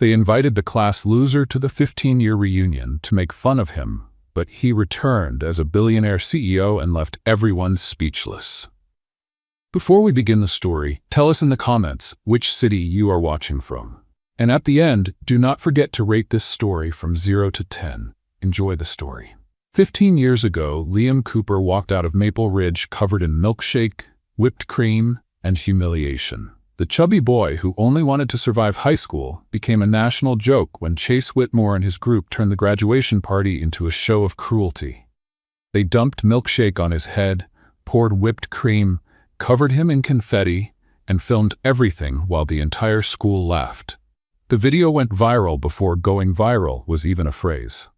They invited the class loser to the 15-year reunion to make fun of him, but he returned as a billionaire CEO and left everyone speechless. Before we begin the story, tell us in the comments which city you are watching from. And at the end, do not forget to rate this story from 0 to 10. Enjoy the story. 15 years ago, Liam Cooper walked out of Maple Ridge covered in milkshake, whipped cream, and humiliation. The chubby boy who only wanted to survive high school became a national joke when Chase Whitmore and his group turned the graduation party into a show of cruelty. They dumped milkshake on his head, poured whipped cream, covered him in confetti, and filmed everything while the entire school laughed. The video went viral before going viral was even a phrase.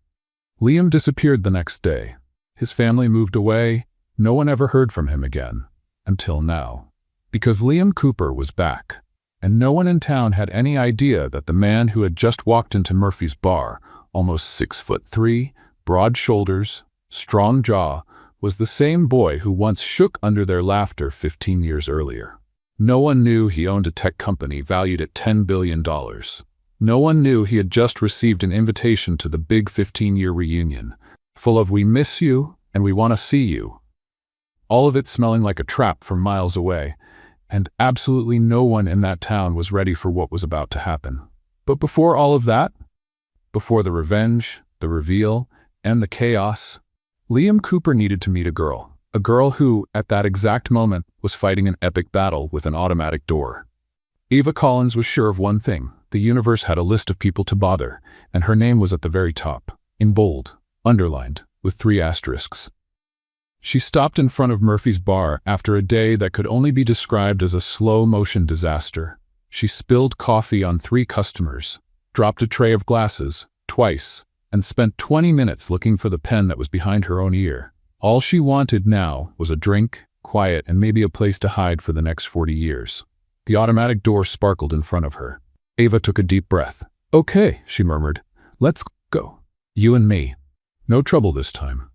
Liam disappeared the next day. His family moved away. No one ever heard from him again. Until now. Because Liam Cooper was back, and no one in town had any idea that the man who had just walked into Murphy's bar, almost 6'3", broad shoulders, strong jaw, was the same boy who once shook under their laughter 15 years earlier. No one knew he owned a tech company valued at $10 billion. No one knew he had just received an invitation to the big 15-year reunion, full of "we miss you" and "we want to see you." All of it smelling like a trap from miles away. And absolutely no one in that town was ready for what was about to happen. But before all of that, before the revenge, the reveal, and the chaos, Liam Cooper needed to meet a girl who, at that exact moment, was fighting an epic battle with an automatic door. Ava Collins was sure of one thing: the universe had a list of people to bother, and her name was at the very top, in bold, underlined, with 3 asterisks. She stopped in front of Murphy's bar after a day that could only be described as a slow-motion disaster. She spilled coffee on 3 customers, dropped a tray of glasses, twice, and spent 20 minutes looking for the pen that was behind her own ear. All she wanted now was a drink, quiet, and maybe a place to hide for the next 40 years. The automatic door sparkled in front of her. Ava took a deep breath. "Okay," she murmured. "Let's go. You and me. No trouble this time."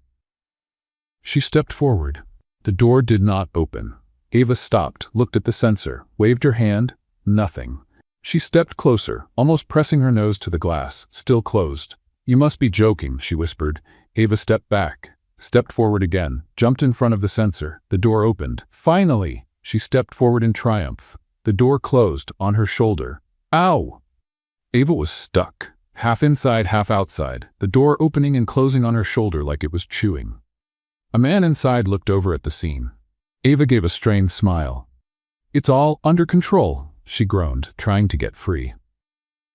She stepped forward. The door did not open. Ava stopped, looked at the sensor, waved her hand. Nothing. She stepped closer, almost pressing her nose to the glass, still closed. "You must be joking," she whispered. Ava stepped back, stepped forward again, jumped in front of the sensor. The door opened. Finally! She stepped forward in triumph. The door closed on her shoulder. Ow! Ava was stuck, half inside, half outside, the door opening and closing on her shoulder like it was chewing. A man inside looked over at the scene. Ava gave a strained smile. "It's all under control," she groaned, trying to get free.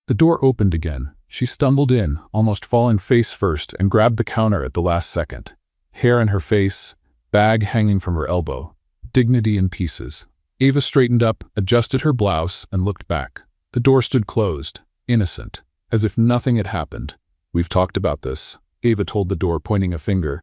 The door opened again. She stumbled in, almost falling face first, and grabbed the counter at the last second. Hair in her face, bag hanging from her elbow, dignity in pieces. Ava straightened up, adjusted her blouse, and looked back. The door stood closed, innocent, as if nothing had happened. "We've talked about this," Ava told the door, pointing a finger.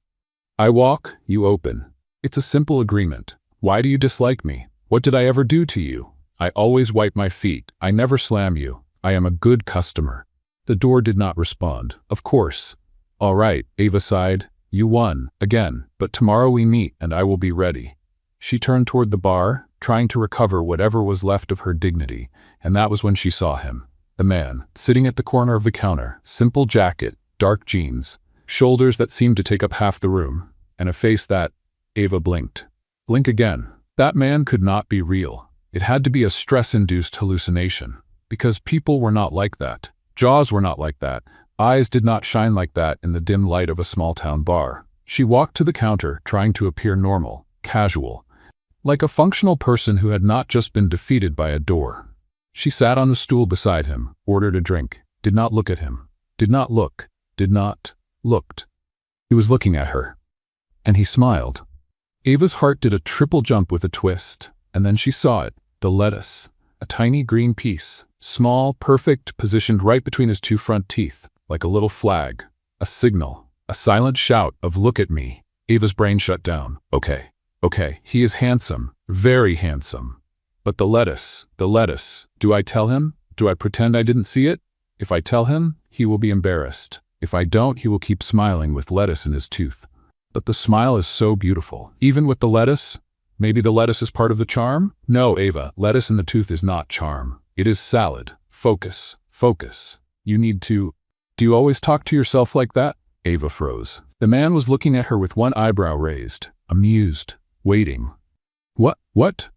"I walk, you open. It's a simple agreement. Why do you dislike me? What did I ever do to you? I always wipe my feet. I never slam you. I am a good customer." The door did not respond. "Of course." "All right," Ava sighed. "You won, again, but tomorrow we meet and I will be ready." She turned toward the bar, trying to recover whatever was left of her dignity, and that was when she saw him. The man, sitting at the corner of the counter, simple jacket, dark jeans, shoulders that seemed to take up half the room, and a face that, Ava blinked. Blink again. That man could not be real. It had to be a stress-induced hallucination, because people were not like that. Jaws were not like that. Eyes did not shine like that in the dim light of a small-town bar. She walked to the counter, trying to appear normal, casual, like a functional person who had not just been defeated by a door. She sat on the stool beside him, ordered a drink, did not look at him, did not look, did not, looked. He was looking at her. And he smiled. Ava's heart did a triple jump with a twist, and then she saw it, the lettuce, a tiny green piece, small, perfect, positioned right between his 2 front teeth, like a little flag, a signal, a silent shout of "look at me." Ava's brain shut down. Okay, he is handsome, very handsome. But the lettuce, do I tell him? Do I pretend I didn't see it? If I tell him, he will be embarrassed. If I don't, he will keep smiling with lettuce in his tooth. But the smile is so beautiful. Even with the lettuce? Maybe the lettuce is part of the charm? No, Ava, lettuce in the tooth is not charm. It is salad. Focus. Focus. You need to... Do you always talk to yourself like that? Ava froze. The man was looking at her with one eyebrow raised, amused, waiting. What?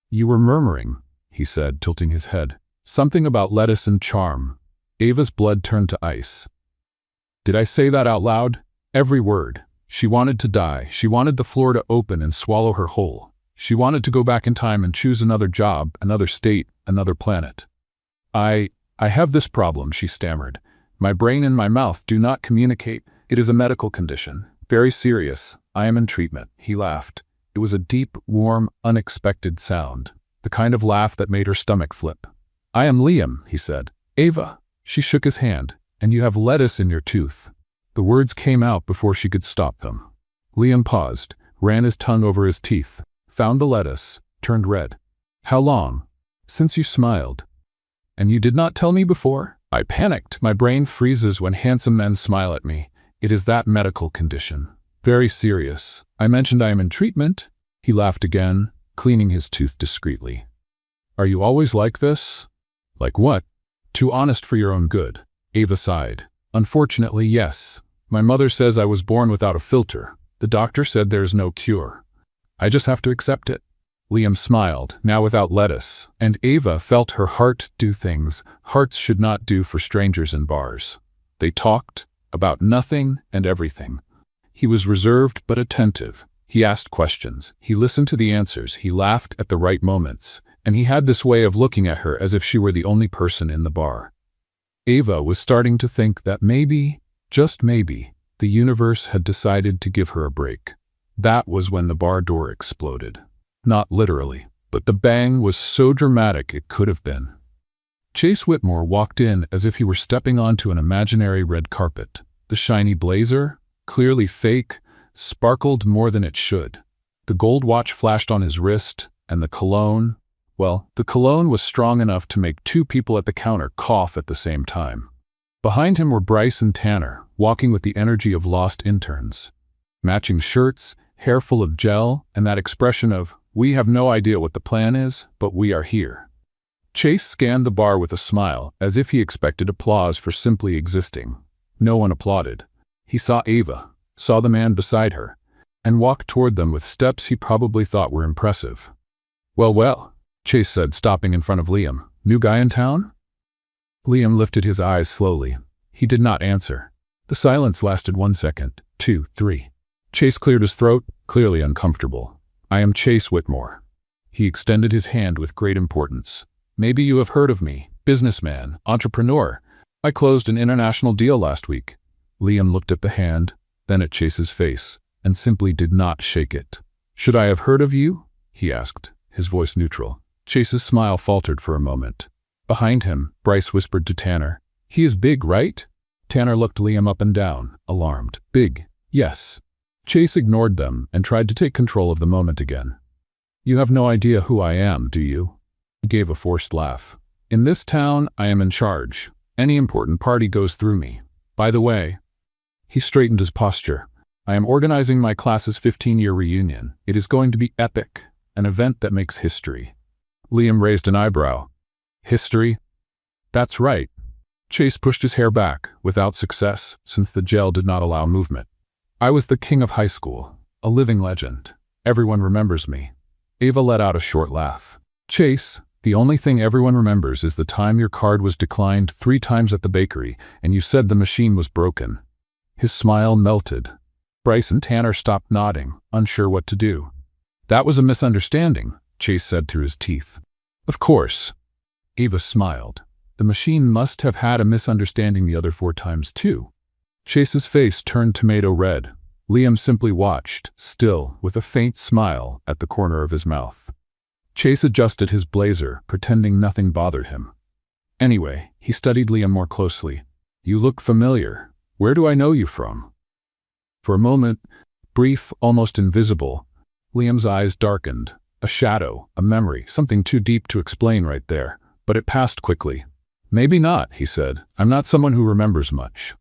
You were murmuring, he said, tilting his head. Something about lettuce and charm. Ava's blood turned to ice. Did I say that out loud? Every word. She wanted to die. She wanted the floor to open and swallow her whole. She wanted to go back in time and choose another job, another state, another planet. I have this problem, she stammered. My brain and my mouth do not communicate. It is a medical condition. Very serious. I am in treatment. He laughed. It was a deep, warm, unexpected sound. The kind of laugh that made her stomach flip. I am Liam, he said. Ava. She shook his hand. And you have lettuce in your tooth. The words came out before she could stop them. Liam paused, ran his tongue over his teeth, found the lettuce, turned red. How long? Since you smiled. And you did not tell me before? I panicked. My brain freezes when handsome men smile at me. It is that medical condition. Very serious. I mentioned I am in treatment. He laughed again, cleaning his tooth discreetly. Are you always like this? Like what? Too honest for your own good. Ava sighed. Unfortunately, yes. My mother says I was born without a filter. The doctor said there is no cure. I just have to accept it. Liam smiled, now without lettuce, and Ava felt her heart do things hearts should not do for strangers in bars. They talked about nothing and everything. He was reserved but attentive. He asked questions. He listened to the answers. He laughed at the right moments, and he had this way of looking at her as if she were the only person in the bar. Ava was starting to think that maybe, just maybe, the universe had decided to give her a break. That was when the bar door exploded. Not literally, but the bang was so dramatic it could have been. Chase Whitmore walked in as if he were stepping onto an imaginary red carpet. The shiny blazer, clearly fake, sparkled more than it should. The gold watch flashed on his wrist, and the cologne, well, the cologne was strong enough to make two people at the counter cough at the same time. Behind him were Bryce and Tanner, walking with the energy of lost interns. Matching shirts, hair full of gel, and that expression of, we have no idea what the plan is, but we are here. Chase scanned the bar with a smile, as if he expected applause for simply existing. No one applauded. He saw Ava, saw the man beside her, and walked toward them with steps he probably thought were impressive. Well, Chase said, stopping in front of Liam. New guy in town? Liam lifted his eyes slowly. He did not answer. The silence lasted 1 second, 2, 3. Chase cleared his throat, clearly uncomfortable. I am Chase Whitmore. He extended his hand with great importance. Maybe you have heard of me, businessman, entrepreneur. I closed an international deal last week. Liam looked at the hand, then at Chase's face, and simply did not shake it. Should I have heard of you? He asked, his voice neutral. Chase's smile faltered for a moment. Behind him, Bryce whispered to Tanner. He is big, right? Tanner looked Liam up and down, alarmed. Big, yes. Chase ignored them and tried to take control of the moment again. You have no idea who I am, do you? He gave a forced laugh. In this town, I am in charge. Any important party goes through me. By the way, he straightened his posture. I am organizing my class's 15-year reunion. It is going to be epic, an event that makes history. Liam raised an eyebrow. History? That's right. Chase pushed his hair back, without success, since the gel did not allow movement. I was the king of high school, a living legend. Everyone remembers me. Ava let out a short laugh. Chase, the only thing everyone remembers is the time your card was declined 3 times at the bakery and you said the machine was broken. His smile melted. Bryce and Tanner stopped nodding, unsure what to do. That was a misunderstanding, Chase said through his teeth. Of course. Ava smiled. The machine must have had a misunderstanding the other 4 times too. Chase's face turned tomato red. Liam simply watched, still, with a faint smile at the corner of his mouth. Chase adjusted his blazer, pretending nothing bothered him. Anyway, he studied Liam more closely. You look familiar. Where do I know you from? For a moment, brief, almost invisible, Liam's eyes darkened. A shadow, a memory, something too deep to explain right there. But it passed quickly. Maybe not, he said. I'm not someone who remembers much.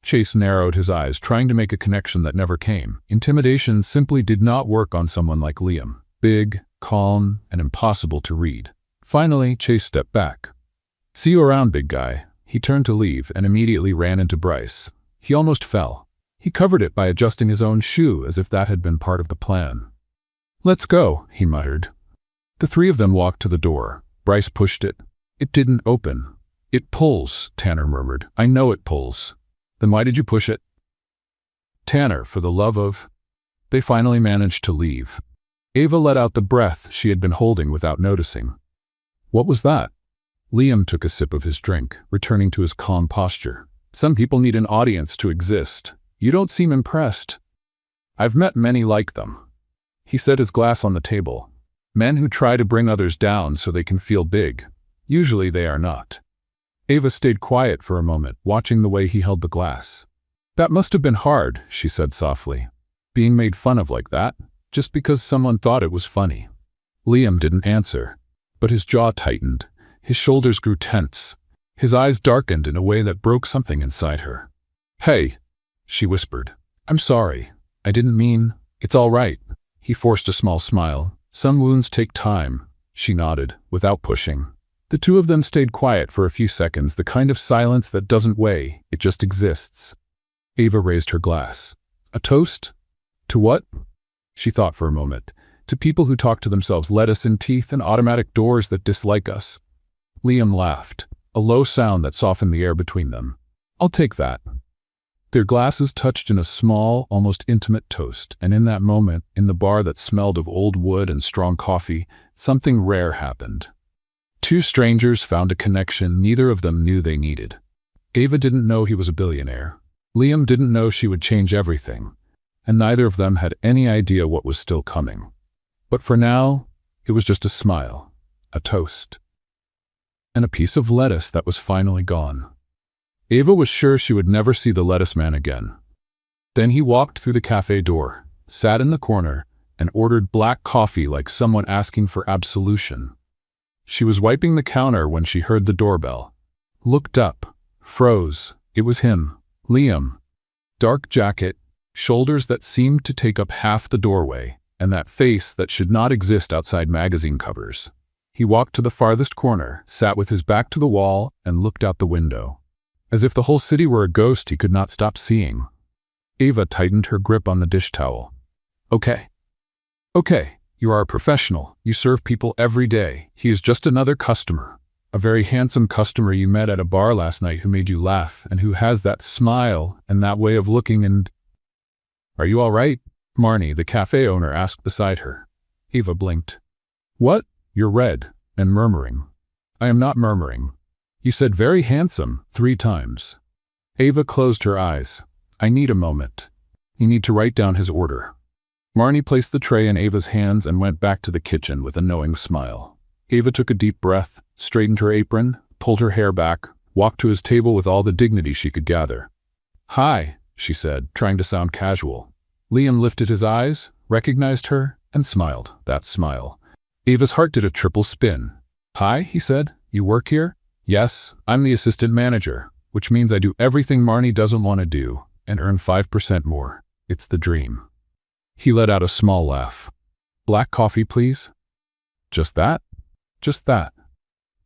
Chase narrowed his eyes, trying to make a connection that never came. Intimidation simply did not work on someone like Liam. Big, calm, and impossible to read. Finally, Chase stepped back. See you around, big guy, He turned to leave and immediately ran into Bryce. He almost fell. He covered it by adjusting his own shoe as if that had been part of the plan. "Let's go," he muttered. The three of them walked to the door. Bryce pushed it. "It didn't open." "It pulls," Tanner murmured. "I know it pulls." "Then why did you push it?" "Tanner, for the love of—" They finally managed to leave. Ava let out the breath she had been holding without noticing. "What was that?" Liam took a sip of his drink, returning to his calm posture. "Some people need an audience to exist. You don't seem impressed." "I've met many like them." He set his glass on the table. "Men who try to bring others down so they can feel big. Usually they are not." Ava stayed quiet for a moment, watching the way he held the glass. "That must have been hard," she said softly. "Being made fun of like that, just because someone thought it was funny." Liam didn't answer, but his jaw tightened. His shoulders grew tense. His eyes darkened in a way that broke something inside her. "Hey," she whispered. "I'm sorry. I didn't mean—" "It's all right." He forced a small smile. "Some wounds take time." She nodded, without pushing. The two of them stayed quiet for a few seconds, the kind of silence that doesn't weigh, it just exists. Ava raised her glass. "A toast? To what?" She thought for a moment. "To people who talk to themselves, lettuce in teeth and automatic doors that dislike us." Liam laughed, a low sound that softened the air between them. "I'll take that." Their glasses touched in a small, almost intimate toast, and in that moment, in the bar that smelled of old wood and strong coffee, something rare happened. Two strangers found a connection neither of them knew they needed. Ava didn't know he was a billionaire. Liam didn't know she would change everything, and neither of them had any idea what was still coming. But for now, it was just a smile, a toast, and a piece of lettuce that was finally gone. Ava was sure she would never see the lettuce man again. Then he walked through the cafe door, sat in the corner, and ordered black coffee like someone asking for absolution. She was wiping the counter when she heard the doorbell. Looked up, froze. It was him, Liam. Dark jacket, shoulders that seemed to take up half the doorway, and that face that should not exist outside magazine covers. He walked to the farthest corner, sat with his back to the wall, and looked out the window. As if the whole city were a ghost he could not stop seeing. Ava tightened her grip on the dish towel. "Okay. Okay, you are a professional. You serve people every day. He is just another customer. A very handsome customer you met at a bar last night who made you laugh and who has that smile and that way of looking and—" "Are you all right?" Marnie, the cafe owner, asked beside her. Ava blinked. "What? You're red and murmuring." "I am not murmuring. You said very handsome 3 times. Ava closed her eyes. "I need a moment. You need to write down his order." Marnie placed the tray in Ava's hands and went back to the kitchen with a knowing smile. Ava took a deep breath, straightened her apron, pulled her hair back, walked to his table with all the dignity she could gather. "Hi," she said, trying to sound casual. Liam lifted his eyes, recognized her, and smiled, that smile. Ava's heart did a triple spin. "Hi," he said. "You work here?" "Yes, I'm the assistant manager, which means I do everything Marnie doesn't want to do and earn 5% more. It's the dream." He let out a small laugh. "Black coffee, please." "Just that?" "Just that."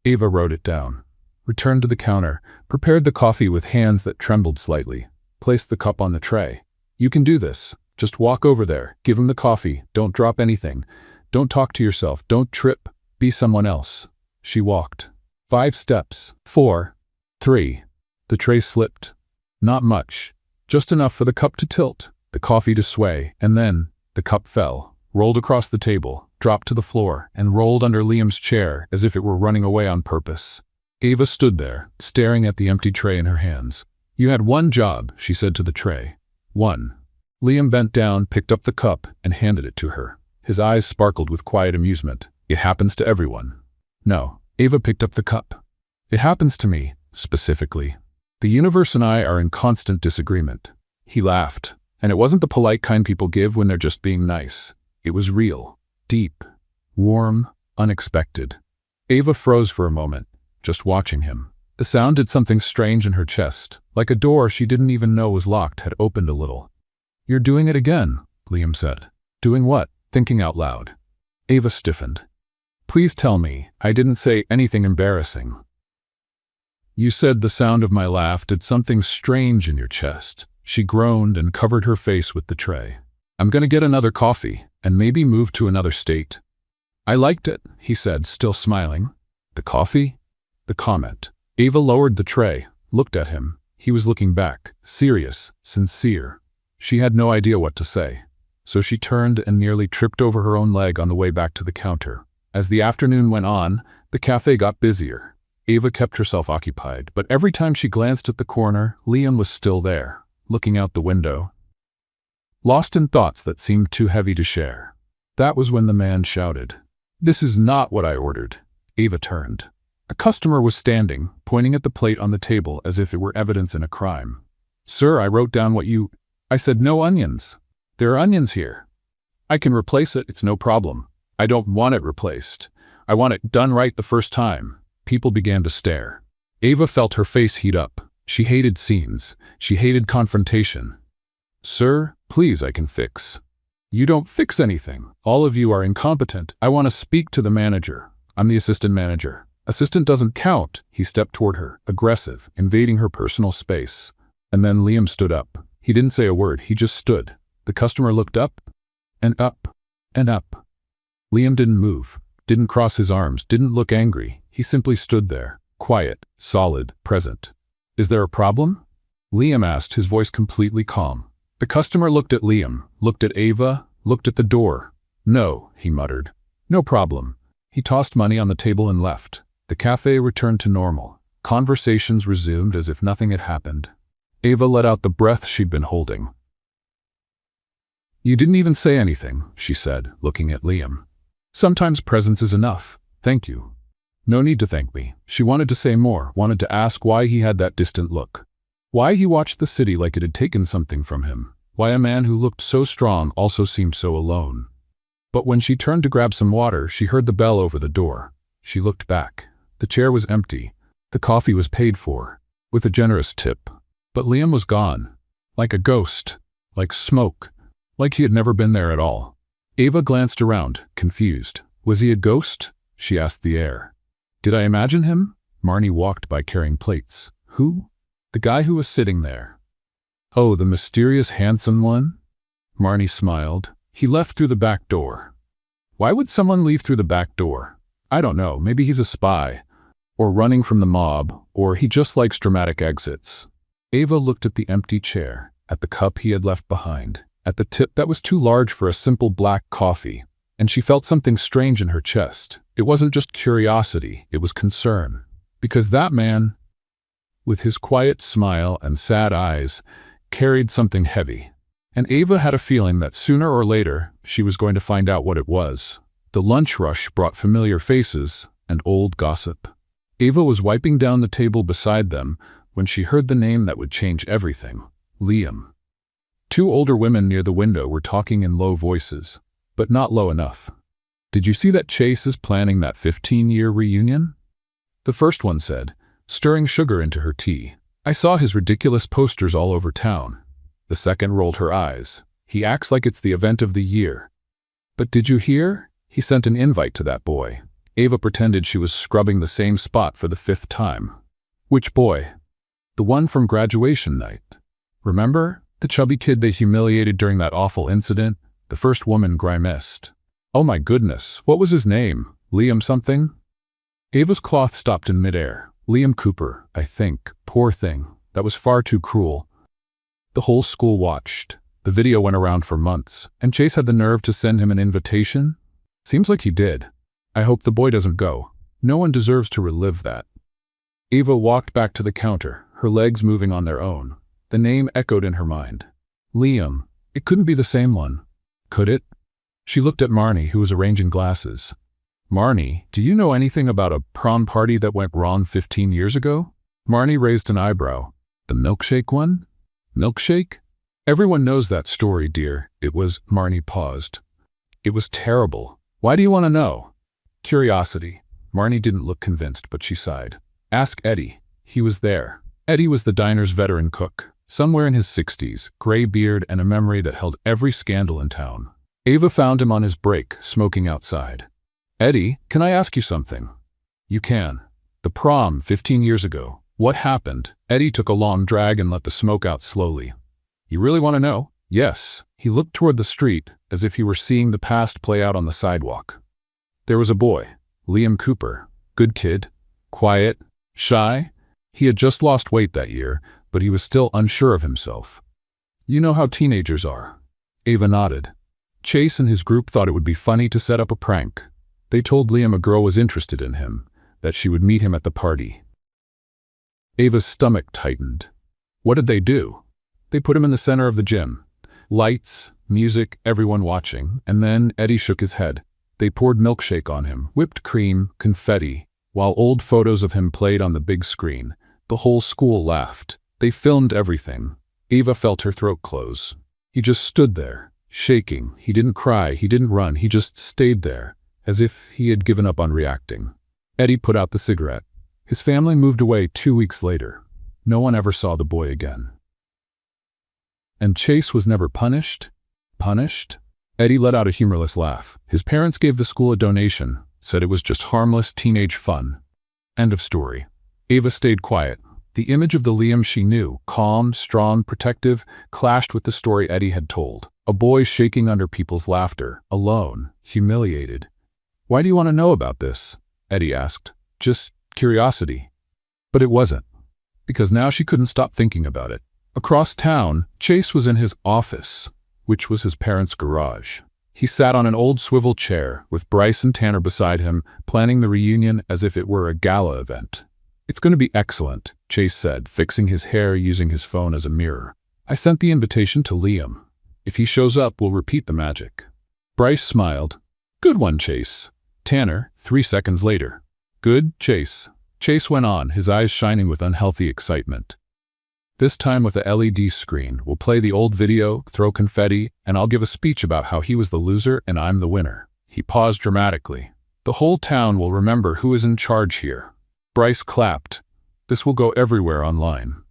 Ava wrote it down, returned to the counter, prepared the coffee with hands that trembled slightly, placed the cup on the tray. "You can do this. Just walk over there, give him the coffee, don't drop anything. Don't talk to yourself, don't trip, be someone else." She walked. 5 steps. 4. 3. The tray slipped. Not much. Just enough for the cup to tilt, the coffee to sway, and then the cup fell, rolled across the table, dropped to the floor, and rolled under Liam's chair as if it were running away on purpose. Ava stood there, staring at the empty tray in her hands. "You had one job," she said to the tray. "One." Liam bent down, picked up the cup, and handed it to her. His eyes sparkled with quiet amusement. "It happens to everyone." "No." Ava picked up the cup. "It happens to me, specifically. The universe and I are in constant disagreement." He laughed, and it wasn't the polite kind people give when they're just being nice. It was real, deep, warm, unexpected. Ava froze for a moment, just watching him. The sound did something strange in her chest, like a door she didn't even know was locked had opened a little. "You're doing it again," Liam said. "Doing what?" Thinking out loud. Ava stiffened. "Please tell me I didn't say anything embarrassing." You said the sound of my laugh did something strange in your chest. She groaned and covered her face with the tray. I'm gonna get another coffee, and maybe move to another state. I liked it, he said, still smiling. The coffee? The comment. Ava lowered the tray, looked at him. He was looking back, serious, sincere. She had no idea what to say, so she turned and nearly tripped over her own leg on the way back to the counter. As the afternoon went on, the cafe got busier. Ava kept herself occupied, but every time she glanced at the corner, Liam was still there, looking out the window, lost in thoughts that seemed too heavy to share. That was when the man shouted, "This is not what I ordered." Ava turned. A customer was standing, pointing at the plate on the table as if it were evidence in a crime. "Sir, I wrote down what you—" I said no onions. There are onions here. I can replace it, it's no problem. I don't want it replaced. I want it done right the first time. People began to stare. Ava felt her face heat up. She hated scenes. She hated confrontation. "Sir, please, I can fix." "You don't fix anything. All of you are incompetent. I want to speak to the manager. I'm the assistant manager." "Assistant doesn't count." He stepped toward her, aggressive, invading her personal space. And then Liam stood up. He didn't say a word, he just stood. The customer looked up, and up, and up. Liam didn't move, didn't cross his arms, didn't look angry. He simply stood there, quiet, solid, present. "Is there a problem?" Liam asked, his voice completely calm. The customer looked at Liam, looked at Ava, looked at the door. "No," he muttered. "No problem." He tossed money on the table and left. The cafe returned to normal. Conversations resumed as if nothing had happened. Ava let out the breath she'd been holding. "You didn't even say anything," she said, looking at Liam. "Sometimes presence is enough. Thank you." "No need to thank me." She wanted to say more, wanted to ask why he had that distant look. Why he watched the city like it had taken something from him. Why a man who looked so strong also seemed so alone. But when she turned to grab some water, she heard the bell over the door. She looked back. The chair was empty. The coffee was paid for, with a generous tip. But Liam was gone. Like a ghost. Like smoke. Like he had never been there at all. Ava glanced around, confused. Was he a ghost? She asked the air. Did I imagine him? Marnie walked by carrying plates. Who? The guy who was sitting there. Oh, the mysterious handsome one? Marnie smiled. He left through the back door. Why would someone leave through the back door? I don't know, maybe he's a spy. Or running from the mob, or he just likes dramatic exits. Ava looked at the empty chair, at the cup he had left behind, at the tip that was too large for a simple black coffee, and she felt something strange in her chest. It wasn't just curiosity, it was concern. Because that man, with his quiet smile and sad eyes, carried something heavy. And Ava had a feeling that sooner or later she was going to find out what it was. The lunch rush brought familiar faces and old gossip. Ava was wiping down the table beside them when she heard the name that would change everything. Liam. Two older women near the window were talking in low voices, but not low enough. Did you see that Chase is planning that 15-year reunion? The first one said, stirring sugar into her tea. I saw his ridiculous posters all over town. The second rolled her eyes. He acts like it's the event of the year. But did you hear? He sent an invite to that boy. Ava pretended she was scrubbing the same spot for the 5th time. Which boy? The one from graduation night. Remember? The chubby kid they humiliated during that awful incident? The first woman grimaced. Oh my goodness, what was his name? Liam something? Ava's cloth stopped in midair. Liam Cooper, I think. Poor thing. That was far too cruel. The whole school watched. The video went around for months, and Chase had the nerve to send him an invitation? Seems like he did. I hope the boy doesn't go. No one deserves to relive that. Ava walked back to the counter, her legs moving on their own. The name echoed in her mind. Liam. It couldn't be the same one. Could it? She looked at Marnie, who was arranging glasses. Marnie, do you know anything about a prom party that went wrong 15 years ago? Marnie raised an eyebrow. The milkshake one? Milkshake? Everyone knows that story, dear. It was, Marnie paused. It was terrible. Why do you want to know? Curiosity. Marnie didn't look convinced, but she sighed. Ask Eddie. He was there. Eddie was the diner's veteran cook, somewhere in his 60s, gray beard and a memory that held every scandal in town. Ava found him on his break, smoking outside. Eddie, can I ask you something? You can. The prom 15 years ago. What happened? Eddie took a long drag and let the smoke out slowly. You really want to know? Yes. He looked toward the street, as if he were seeing the past play out on the sidewalk. There was a boy, Liam Cooper. Good kid. Quiet. Shy. He had just lost weight that year, but he was still unsure of himself. You know how teenagers are. Ava nodded. Chase and his group thought it would be funny to set up a prank. They told Liam a girl was interested in him, that she would meet him at the party. Ava's stomach tightened. What did they do? They put him in the center of the gym. Lights, music, everyone watching, and then Eddie shook his head. They poured milkshake on him, whipped cream, confetti, while old photos of him played on the big screen. The whole school laughed. They filmed everything. Ava felt her throat close. He just stood there, shaking. He didn't cry, he didn't run, he just stayed there, as if he had given up on reacting. Eddie put out the cigarette. His family moved away 2 weeks later. No one ever saw the boy again. And Chase was never punished? Punished? Eddie let out a humorless laugh. His parents gave the school a donation, said it was just harmless teenage fun. End of story. Ava stayed quiet. The image of the Liam she knew, calm, strong, protective, clashed with the story Eddie had told. A boy shaking under people's laughter, alone, humiliated. Why do you want to know about this? Eddie asked. Just curiosity. But it wasn't. Because now she couldn't stop thinking about it. Across town, Chase was in his office, which was his parents' garage. He sat on an old swivel chair, with Bryce and Tanner beside him, planning the reunion as if it were a gala event. It's going to be excellent, Chase said, fixing his hair using his phone as a mirror. I sent the invitation to Liam. If he shows up, we'll repeat the magic. Bryce smiled. Good one, Chase. Tanner, 3 seconds later. Good, Chase. Chase went on, his eyes shining with unhealthy excitement. This time with a LED screen, we'll play the old video, throw confetti, and I'll give a speech about how he was the loser and I'm the winner. He paused dramatically. The whole town will remember who is in charge here. Bryce clapped. This will go everywhere online.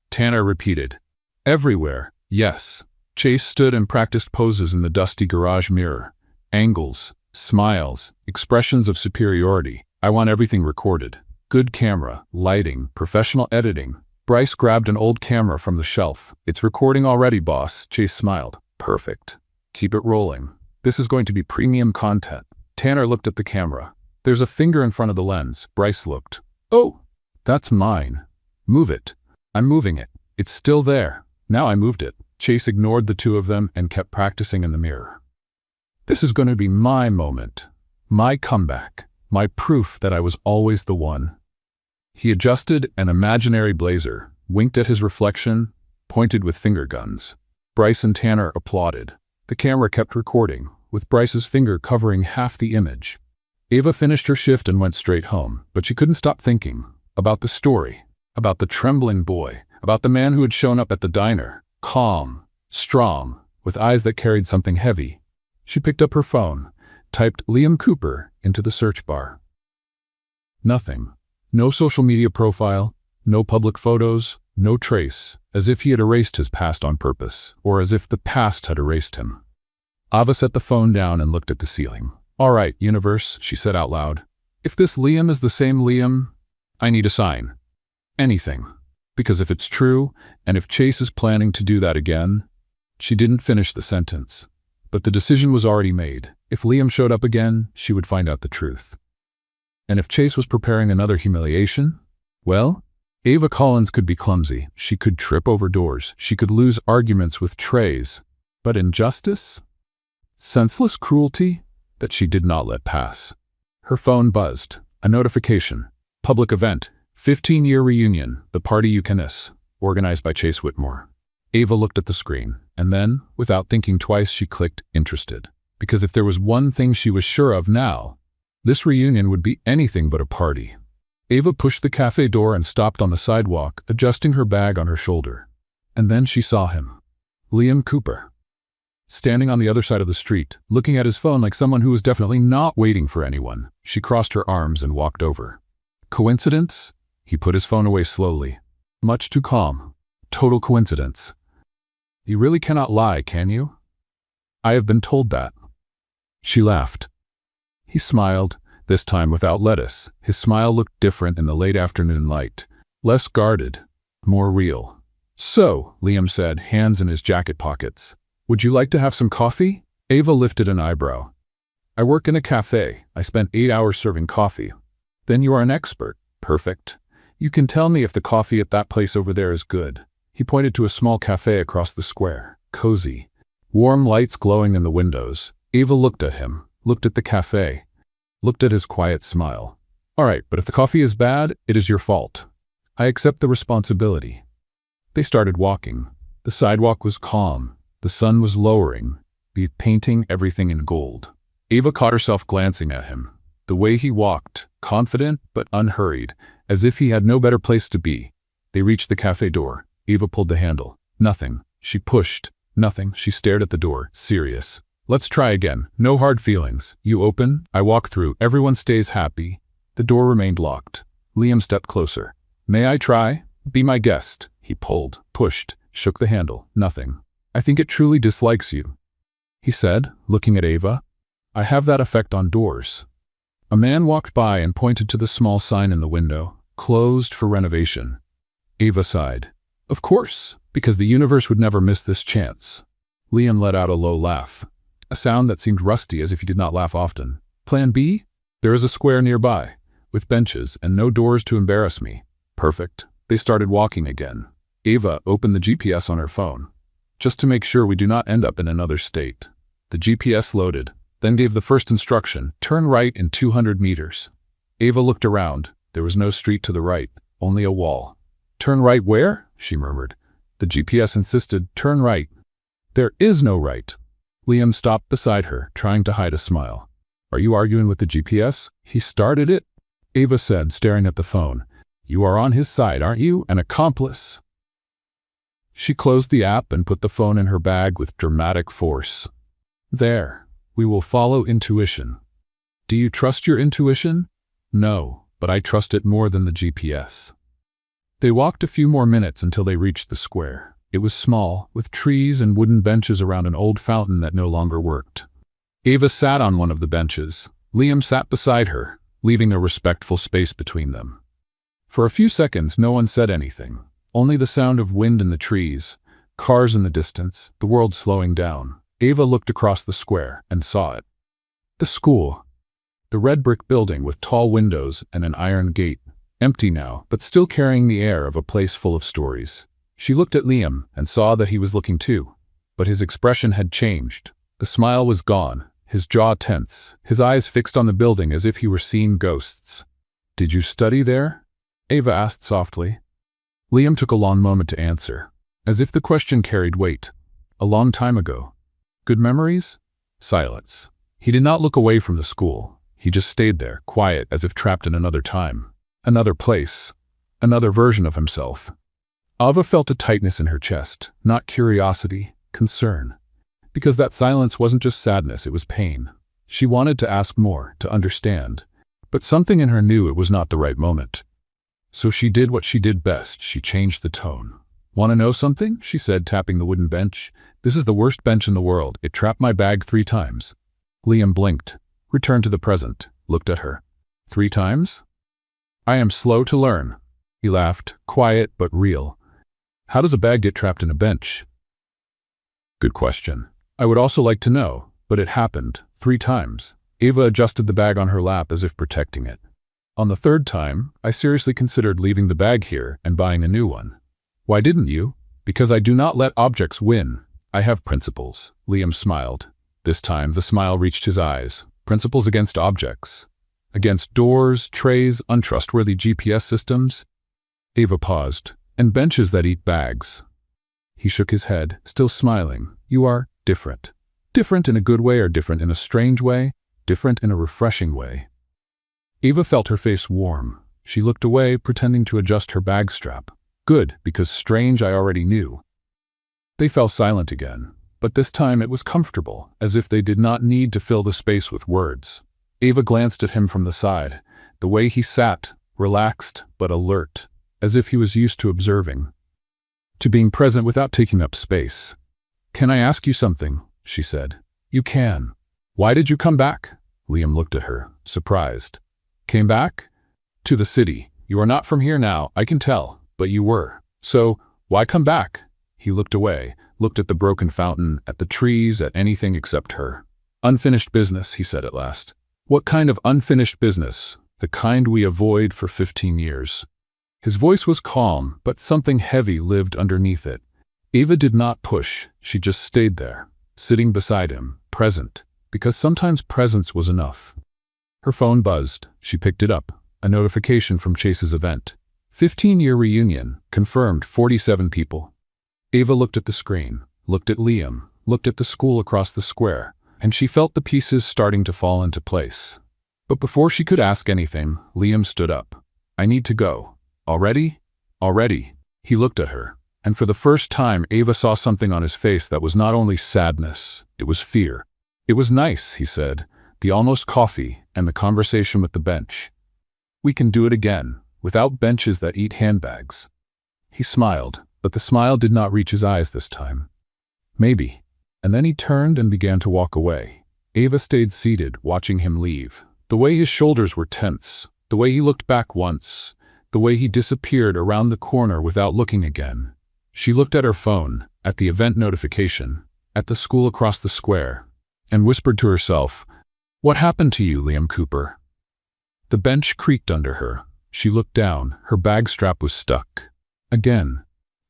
Tanner repeated. Everywhere, yes. Chase stood and practiced poses in the dusty garage mirror. Angles, smiles, expressions of superiority. I want everything recorded. Good camera, lighting, professional editing. Bryce grabbed an old camera from the shelf. It's recording already, boss. Chase smiled. Perfect. Keep it rolling. This is going to be premium content. Tanner looked at the camera. There's a finger in front of the lens. Bryce looked. Oh, that's mine. Move it. I'm moving it. It's still there. Now I moved it. Chase ignored the two of them and kept practicing in the mirror. This is going to be my moment. My comeback. My proof that I was always the one. He adjusted an imaginary blazer, winked at his reflection, pointed with finger guns. Bryce and Tanner applauded. The camera kept recording, with Bryce's finger covering half the image. Ava finished her shift and went straight home, but she couldn't stop thinking about the story, about the trembling boy, about the man who had shown up at the diner, calm, strong, with eyes that carried something heavy. She picked up her phone, typed Liam Cooper into the search bar. Nothing. No social media profile, no public photos, no trace, as if he had erased his past on purpose, or as if the past had erased him. Ava set the phone down and looked at the ceiling. All right, universe, she said out loud. If this Liam is the same Liam, I need a sign. Anything. Because if it's true, and if Chase is planning to do that again, she didn't finish the sentence. But the decision was already made. If Liam showed up again, she would find out the truth. And if Chase was preparing another humiliation, well, Ava Collins could be clumsy. She could trip over doors. She could lose arguments with trays. But injustice? Senseless cruelty? That she did not let pass. Her phone buzzed. A notification. Public event. 15-year reunion. The party you can miss. Organized by Chase Whitmore. Ava looked at the screen, and then, without thinking twice, she clicked interested. Because if there was one thing she was sure of now, this reunion would be anything but a party. Ava pushed the cafe door and stopped on the sidewalk, adjusting her bag on her shoulder. And then she saw him. Liam Cooper. Standing on the other side of the street, looking at his phone like someone who was definitely not waiting for anyone. She crossed her arms and walked over. Coincidence? He put his phone away slowly. Much too calm. Total coincidence. You really cannot lie, can you? I have been told that. She laughed. He smiled, this time without lettuce. His smile looked different in the late afternoon light. Less guarded, more real. "So," Liam said, hands in his jacket pockets, "would you like to have some coffee?" Ava lifted an eyebrow. "I work in a cafe. I spent 8 hours serving coffee." "Then you are an expert." "Perfect. You can tell me if the coffee at that place over there is good." He pointed to a small cafe across the square. Cozy. Warm lights glowing in the windows. Ava looked at him, looked at the cafe, looked at his quiet smile. "All right, but if the coffee is bad, it is your fault. I accept the responsibility." They started walking. The sidewalk was calm. The sun was lowering, painting everything in gold. Ava caught herself glancing at him. The way he walked, confident but unhurried, as if he had no better place to be. They reached the cafe door. Ava pulled the handle. Nothing. She pushed. Nothing. She stared at the door, serious. "Let's try again. No hard feelings. You open, I walk through, everyone stays happy." The door remained locked. Liam stepped closer. "May I try? Be my guest." He pulled, pushed, shook the handle. Nothing. "I think it truly dislikes you," he said, looking at Ava. "I have that effect on doors." A man walked by and pointed to the small sign in the window, "Closed for renovation." Ava sighed. "Of course, because the universe would never miss this chance." Liam let out a low laugh, a sound that seemed rusty as if he did not laugh often. "Plan B? There is a square nearby, with benches and no doors to embarrass me." "Perfect." They started walking again. Ava opened the GPS on her phone, just to make sure we do not end up in another state. The GPS loaded, then gave the first instruction, "Turn right in 200 meters." Ava looked around. There was no street to the right, only a wall. "Turn right where?" she murmured. The GPS insisted, "Turn right." "There is no right." Liam stopped beside her, trying to hide a smile. "Are you arguing with the GPS? He started it." Ava said, staring at the phone. "You are on his side, aren't you? An accomplice." She closed the app and put the phone in her bag with dramatic force. "There. We will follow intuition." "Do you trust your intuition?" "No, but I trust it more than the GPS." They walked a few more minutes until they reached the square. It was small, with trees and wooden benches around an old fountain that no longer worked. Ava sat on one of the benches. Liam sat beside her, leaving a respectful space between them. For a few seconds, no one said anything. Only the sound of wind in the trees, cars in the distance, the world slowing down. Ava looked across the square and saw it. The school. The red brick building with tall windows and an iron gate. Empty now, but still carrying the air of a place full of stories. She looked at Liam and saw that he was looking too. But his expression had changed. The smile was gone, his jaw tense, his eyes fixed on the building as if he were seeing ghosts. "Did you study there?" Ava asked softly. Liam took a long moment to answer, as if the question carried weight. "A long time ago." "Good memories?" Silence. He did not look away from the school. He just stayed there, quiet, as if trapped in another time, another place, another version of himself. Ava felt a tightness in her chest, not curiosity, concern. Because that silence wasn't just sadness, it was pain. She wanted to ask more, to understand. But something in her knew it was not the right moment. So she did what she did best. She changed the tone. "Want to know something?" she said, tapping the wooden bench. "This is the worst bench in the world. It trapped my bag 3 times. Liam blinked, returned to the present, looked at her. 3 times? "I am slow to learn." He laughed, quiet but real. "How does a bag get trapped in a bench?" "Good question. I would also like to know, but it happened 3 times. Ava adjusted the bag on her lap as if protecting it. "On the 3rd time, I seriously considered leaving the bag here and buying a new one." "Why didn't you?" "Because I do not let objects win. I have principles." Liam smiled. This time, the smile reached his eyes. "Principles against objects. Against doors, trays, untrustworthy GPS systems." Ava paused. "And benches that eat bags." He shook his head, still smiling. "You are different. Different in a good way or different in a strange way? Different in a refreshing way." Ava felt her face warm. She looked away, pretending to adjust her bag strap. "Good, because strange I already knew." They fell silent again, but this time it was comfortable, as if they did not need to fill the space with words. Ava glanced at him from the side, the way he sat, relaxed but alert, as if he was used to observing, to being present without taking up space. "Can I ask you something?" she said. "You can." "Why did you come back?" Liam looked at her, surprised. "Came back?" "To the city. You are not from here now, I can tell, but you were. So, why come back? He looked away, looked at the broken fountain, at the trees, at anything except her. Unfinished business, he said at last. What kind of unfinished business? The kind we avoid for 15 years. His voice was calm, but something heavy lived underneath it. Eva did not push, she just stayed there, sitting beside him, present, because sometimes presence was enough. Her phone buzzed. She picked it up. A notification from Chase's event. 15-year reunion, confirmed 47 people. Eva looked at the screen, looked at Liam, looked at the school across the square, and she felt the pieces starting to fall into place. But before she could ask anything, Liam stood up. I need to go. Already? Already. He looked at her, and for the first time Eva saw something on his face that was not only sadness, it was fear. It was nice, he said, the almost coffee and the conversation with the bench. We can do it again, without benches that eat handbags. He smiled, but the smile did not reach his eyes this time. Maybe. And then he turned and began to walk away. Eva stayed seated, watching him leave. The way his shoulders were tense, the way he looked back once, the way he disappeared around the corner without looking again. She looked at her phone, at the event notification, at the school across the square, and whispered to herself, "What happened to you, Liam Cooper?" The bench creaked under her. She looked down. Her bag strap was stuck. Again.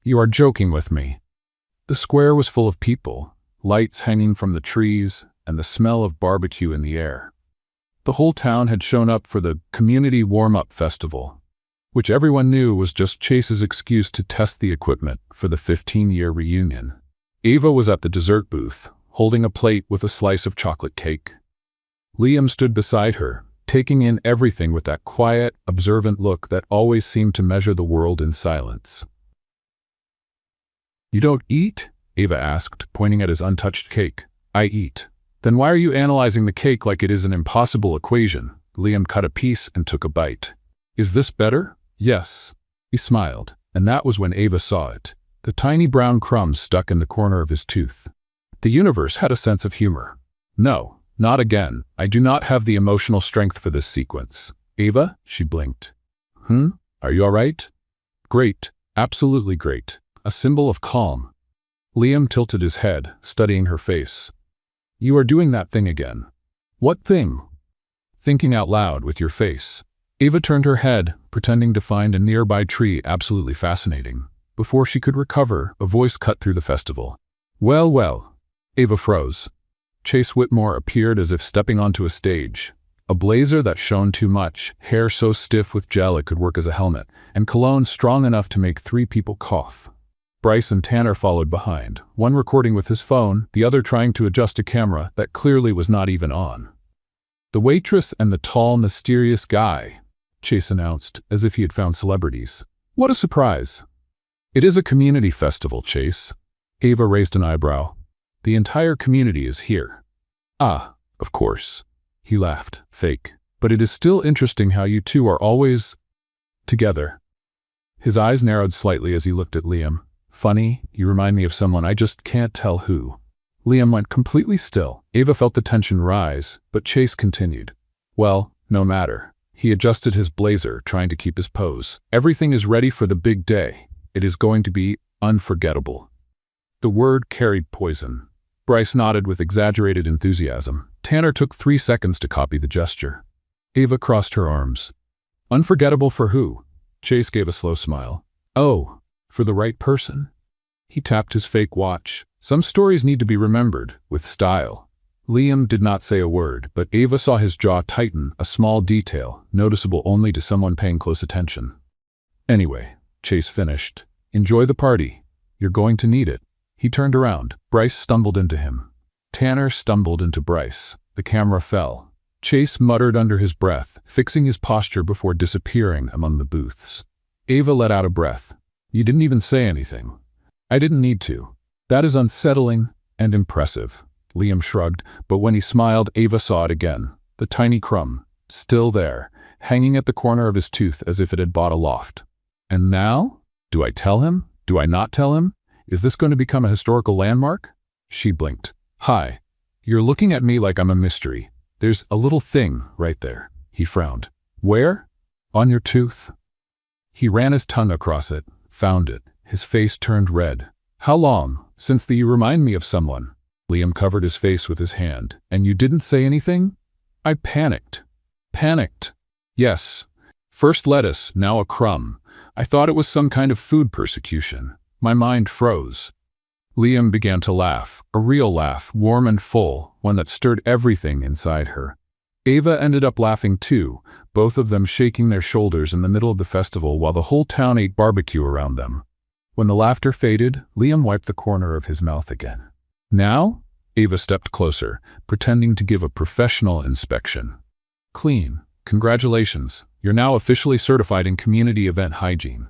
You are joking with me. The square was full of people, lights hanging from the trees, and the smell of barbecue in the air. The whole town had shown up for the community warm-up festival, which everyone knew was just Chase's excuse to test the equipment for the 15-year reunion. Eva was at the dessert booth, holding a plate with a slice of chocolate cake. Liam stood beside her, taking in everything with that quiet, observant look that always seemed to measure the world in silence. You don't eat? Eva asked, pointing at his untouched cake. I eat. Then why are you analyzing the cake like it is an impossible equation? Liam cut a piece and took a bite. Is this better? Yes. He smiled, and that was when Eva saw it. The tiny brown crumbs stuck in the corner of his tooth. The universe had a sense of humor. No, not again. I do not have the emotional strength for this sequence. Eva? She blinked. Are you all right? Great. Absolutely great. A symbol of calm. Liam tilted his head, studying her face. You are doing that thing again. What thing? Thinking out loud with your face. Eva turned her head, pretending to find a nearby tree absolutely fascinating. Before she could recover, a voice cut through the festival. Well, well. Eva froze. Chase Whitmore appeared as if stepping onto a stage. A blazer that shone too much, hair so stiff with gel it could work as a helmet, and cologne strong enough to make 3 people cough. Bryce and Tanner followed behind, one recording with his phone, the other trying to adjust a camera that clearly was not even on. The waitress and the tall, mysterious guy, Chase announced, as if he had found celebrities. What a surprise. It is a community festival, Chase. Eva raised an eyebrow. The entire community is here. Ah, of course. He laughed, fake. But it is still interesting how you two are always together. His eyes narrowed slightly as he looked at Liam. Funny, you remind me of someone, I just can't tell who. Liam went completely still. Eva felt the tension rise, but Chase continued. Well, no matter. He adjusted his blazer, trying to keep his pose. Everything is ready for the big day. It is going to be unforgettable. The word carried poison. Bryce nodded with exaggerated enthusiasm. Tanner took 3 seconds to copy the gesture. Eva crossed her arms. Unforgettable for who? Chase gave a slow smile. Oh, for the right person? He tapped his fake watch. Some stories need to be remembered, with style. Liam did not say a word, but Eva saw his jaw tighten, a small detail, noticeable only to someone paying close attention. Anyway, Chase finished. Enjoy the party. You're going to need it. He turned around. Bryce stumbled into him. Tanner stumbled into Bryce. The camera fell. Chase muttered under his breath, fixing his posture before disappearing among the booths. Eva let out a breath. You didn't even say anything. I didn't need to. That is unsettling and impressive. Liam shrugged, but when he smiled, Eva saw it again. The tiny crumb, still there, hanging at the corner of his tooth as if it had bought a loft. And now? Do I tell him? Do I not tell him? Is this going to become a historical landmark? She blinked. Hi. You're looking at me like I'm a mystery. There's a little thing right there. He frowned. Where? On your tooth. He ran his tongue across it, found it. His face turned red. How long, since you remind me of someone? Liam covered his face with his hand. And you didn't say anything? I panicked. Panicked. Yes. First lettuce, now a crumb. I thought it was some kind of food persecution. My mind froze. Liam began to laugh, a real laugh, warm and full, one that stirred everything inside her. Ava ended up laughing too, both of them shaking their shoulders in the middle of the festival while the whole town ate barbecue around them. When the laughter faded, Liam wiped the corner of his mouth again. Now? Ava stepped closer, pretending to give a professional inspection. Clean. Congratulations. You're now officially certified in community event hygiene.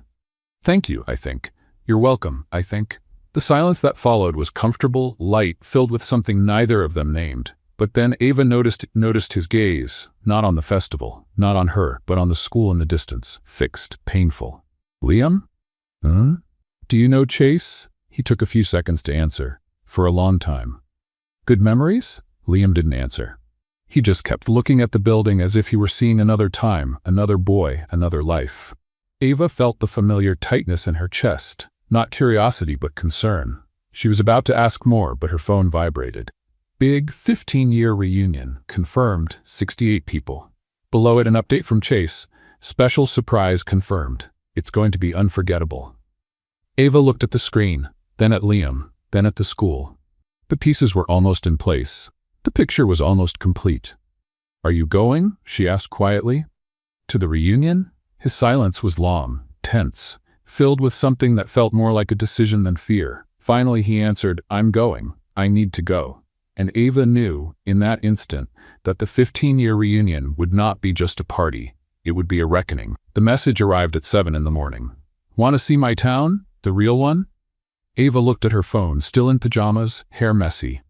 Thank you, I think. You're welcome, I think. The silence that followed was comfortable, light, filled with something neither of them named. But then Ava noticed his gaze, not on the festival, not on her, but on the school in the distance, fixed, painful. Liam? Huh? Do you know Chase? He took a few seconds to answer. For a long time. Good memories? Liam didn't answer. He just kept looking at the building as if he were seeing another time, another boy, another life. Ava felt the familiar tightness in her chest, not curiosity but concern. She was about to ask more, but her phone vibrated. Big 15-year reunion, confirmed, 68 people. Below it, an update from Chase. Special surprise confirmed. It's going to be unforgettable. Ava looked at the screen, then at Liam, then at the school. The pieces were almost in place. The picture was almost complete. Are you going? She asked quietly. To the reunion? His silence was long, tense, filled with something that felt more like a decision than fear. Finally he answered, I'm going. I need to go. And Ava knew, in that instant, that the 15-year reunion would not be just a party. It would be a reckoning. The message arrived at 7 in the morning. Want to see my town? The real one? Ava looked at her phone, still in pajamas, hair messy.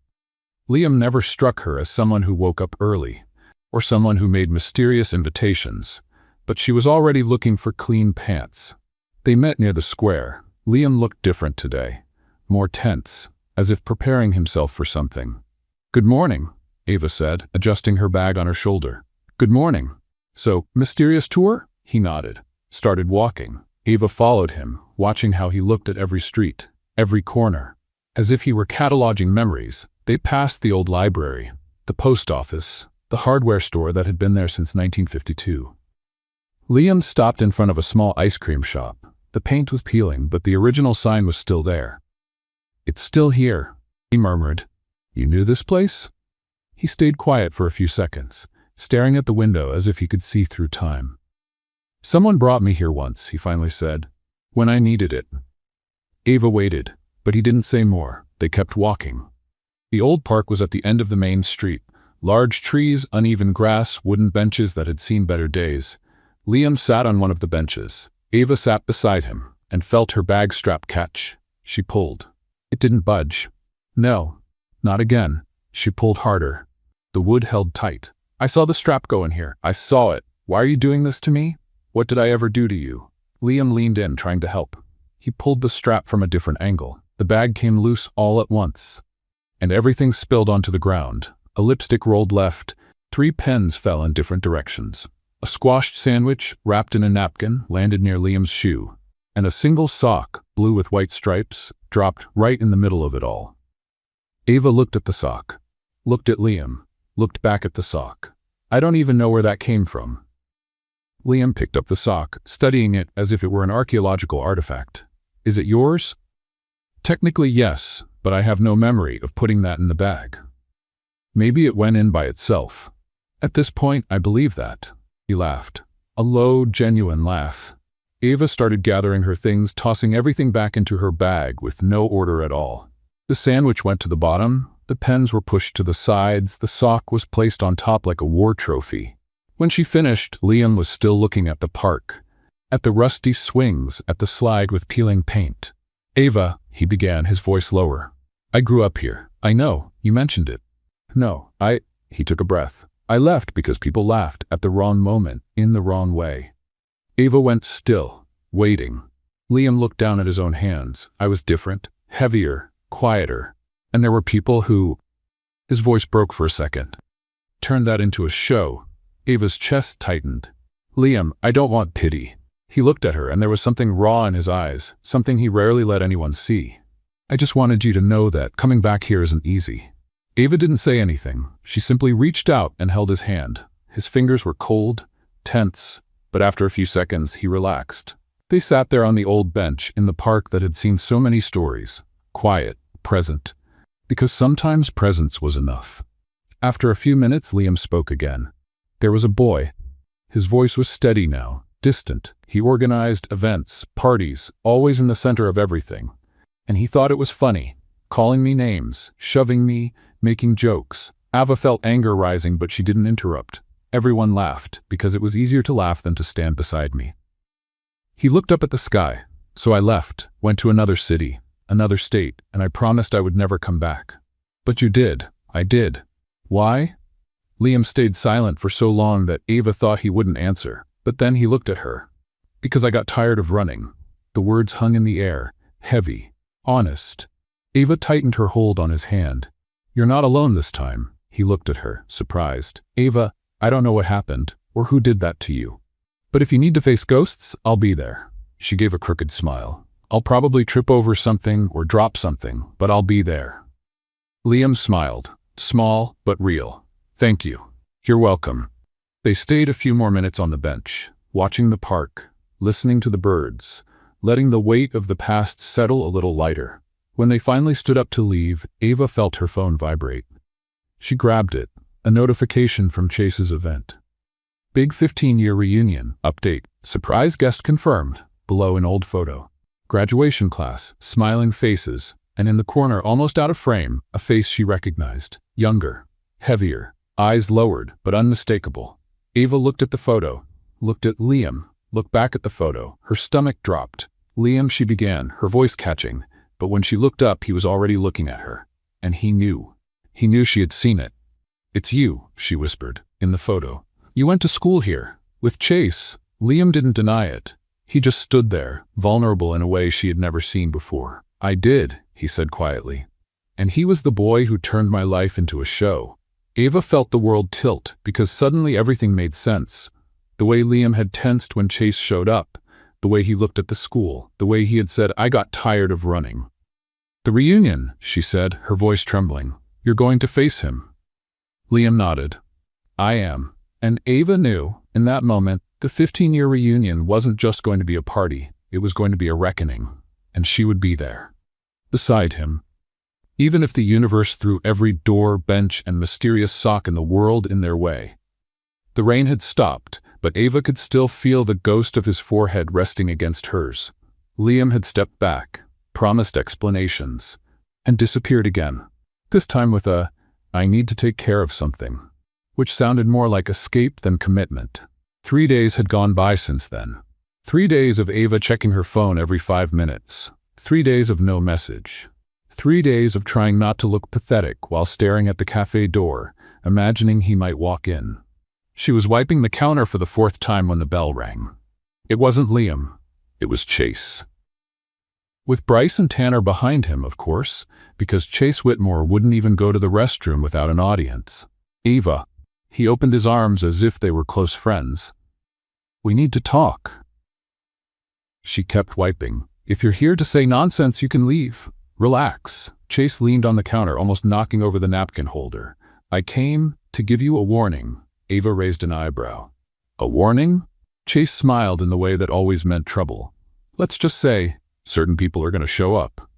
Liam never struck her as someone who woke up early, or someone who made mysterious invitations, but she was already looking for clean pants. They met near the square. Liam looked different today, more tense, as if preparing himself for something. Good morning, Ava said, adjusting her bag on her shoulder. Good morning. So, mysterious tour? He nodded, started walking. Ava followed him, watching how he looked at every street, every corner. As if he were cataloging memories, they passed the old library, the post office, the hardware store that had been there since 1952. Liam stopped in front of a small ice cream shop. The paint was peeling, but the original sign was still there. It's still here, he murmured. You knew this place? He stayed quiet for a few seconds, staring at the window as if he could see through time. Someone brought me here once, he finally said, when I needed it. Ava waited, but he didn't say more. They kept walking. The old park was at the end of the main street. Large trees, uneven grass, wooden benches that had seen better days. Liam sat on one of the benches. Ava sat beside him and felt her bag strap catch. She pulled. It didn't budge. No, not again. She pulled harder. The wood held tight. I saw the strap go in here. I saw it. Why are you doing this to me? What did I ever do to you? Liam leaned in, trying to help. He pulled the strap from a different angle. The bag came loose all at once. And everything spilled onto the ground. A lipstick rolled left. 3 pens fell in different directions. A squashed sandwich, wrapped in a napkin, landed near Liam's shoe. And a single sock, blue with white stripes, dropped right in the middle of it all. Ava looked at the sock, looked at Liam, looked back at the sock. I don't even know where that came from. Liam picked up the sock, studying it as if it were an archaeological artifact. Is it yours? Technically, yes, but I have no memory of putting that in the bag. Maybe it went in by itself. At this point, I believe that. He laughed. A low, genuine laugh. Ava started gathering her things, tossing everything back into her bag with no order at all. The sandwich went to the bottom, the pens were pushed to the sides, the sock was placed on top like a war trophy. When she finished, Liam was still looking at the park, at the rusty swings, at the slide with peeling paint. Ava, he began, his voice lower. I grew up here. I know, you mentioned it. No, he took a breath. I left because people laughed at the wrong moment, in the wrong way. Ava went still, waiting. Liam looked down at his own hands. I was different, heavier, quieter. And there were people who... His voice broke for a second. Turned that into a show. Ava's chest tightened. Liam, I don't want pity. He looked at her, and there was something raw in his eyes, something he rarely let anyone see. I just wanted you to know that coming back here isn't easy. Ava didn't say anything. She simply reached out and held his hand. His fingers were cold, tense, but after a few seconds, he relaxed. They sat there on the old bench in the park that had seen so many stories, quiet, present, because sometimes presence was enough. After a few minutes, Liam spoke again. There was a boy. His voice was steady now, distant. He organized events, parties, always in the center of everything. And he thought it was funny, calling me names, shoving me, making jokes. Ava felt anger rising, but she didn't interrupt. Everyone laughed, because it was easier to laugh than to stand beside me. He looked up at the sky, so I left, went to another city, another state, and I promised I would never come back. But you did. I did. Why? Liam stayed silent for so long that Ava thought he wouldn't answer, but then he looked at her. Because I got tired of running. The words hung in the air, heavy, honest. Ava tightened her hold on his hand. You're not alone this time. He looked at her, surprised. Ava, I don't know what happened, or who did that to you. But if you need to face ghosts, I'll be there. She gave a crooked smile. I'll probably trip over something or drop something, but I'll be there. Liam smiled, small but real. Thank you. You're welcome. They stayed a few more minutes on the bench, watching the park, listening to the birds, letting the weight of the past settle a little lighter. When they finally stood up to leave, Ava felt her phone vibrate. She grabbed it, a notification from Chase's event. Big 15-year reunion, update, surprise guest confirmed, below an old photo. Graduation class, smiling faces, and in the corner, almost out of frame, a face she recognized. Younger, heavier, eyes lowered, but unmistakable. Ava looked at the photo, looked at Liam, looked back at the photo. Her stomach dropped. Liam, she began, her voice catching, but when she looked up, he was already looking at her. And he knew. He knew she had seen it. It's you, she whispered, in the photo. You went to school here, with Chase. Liam didn't deny it. He just stood there, vulnerable in a way she had never seen before. I did, he said quietly. And he was the boy who turned my life into a show. Ava felt the world tilt, because suddenly everything made sense. The way Liam had tensed when Chase showed up, the way he looked at the school, the way he had said, I got tired of running. The reunion, she said, her voice trembling. You're going to face him. Liam nodded. I am. And Ava knew, in that moment, the 15-year reunion wasn't just going to be a party, it was going to be a reckoning. And she would be there. Beside him. Even if the universe threw every door, bench, and mysterious sock in the world in their way. The rain had stopped, but Ava could still feel the ghost of his forehead resting against hers. Liam had stepped back, promised explanations, and disappeared again. This time with a, I need to take care of something, which sounded more like escape than commitment. 3 days had gone by since then. 3 days of Ava checking her phone every 5 minutes. 3 days of no message. 3 days of trying not to look pathetic while staring at the cafe door, imagining he might walk in. She was wiping the counter for the 4th time when the bell rang. It wasn't Liam. It was Chase. With Bryce and Tanner behind him, of course, because Chase Whitmore wouldn't even go to the restroom without an audience. Ava. He opened his arms as if they were close friends. We need to talk. She kept wiping. If you're here to say nonsense, you can leave. Relax. Chase leaned on the counter, almost knocking over the napkin holder. I came to give you a warning. Ava raised an eyebrow. A warning? Chase smiled in the way that always meant trouble. Let's just say, certain people are going to show up.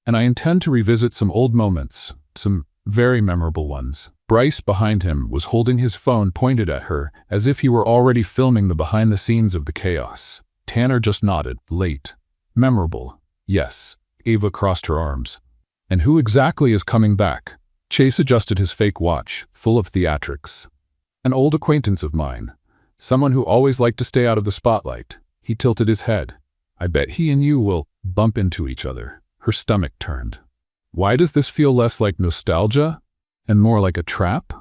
And I intend to revisit some old moments, some very memorable ones. Bryce, behind him, was holding his phone pointed at her, as if he were already filming the behind-the-scenes of the chaos. Tanner just nodded, late. Memorable. Yes. Ava crossed her arms. And who exactly is coming back? Chase adjusted his fake watch, full of theatrics. An old acquaintance of mine. Someone who always liked to stay out of the spotlight. He tilted his head. I bet he and you will bump into each other. Her stomach turned. Why does this feel less like nostalgia and more like a trap?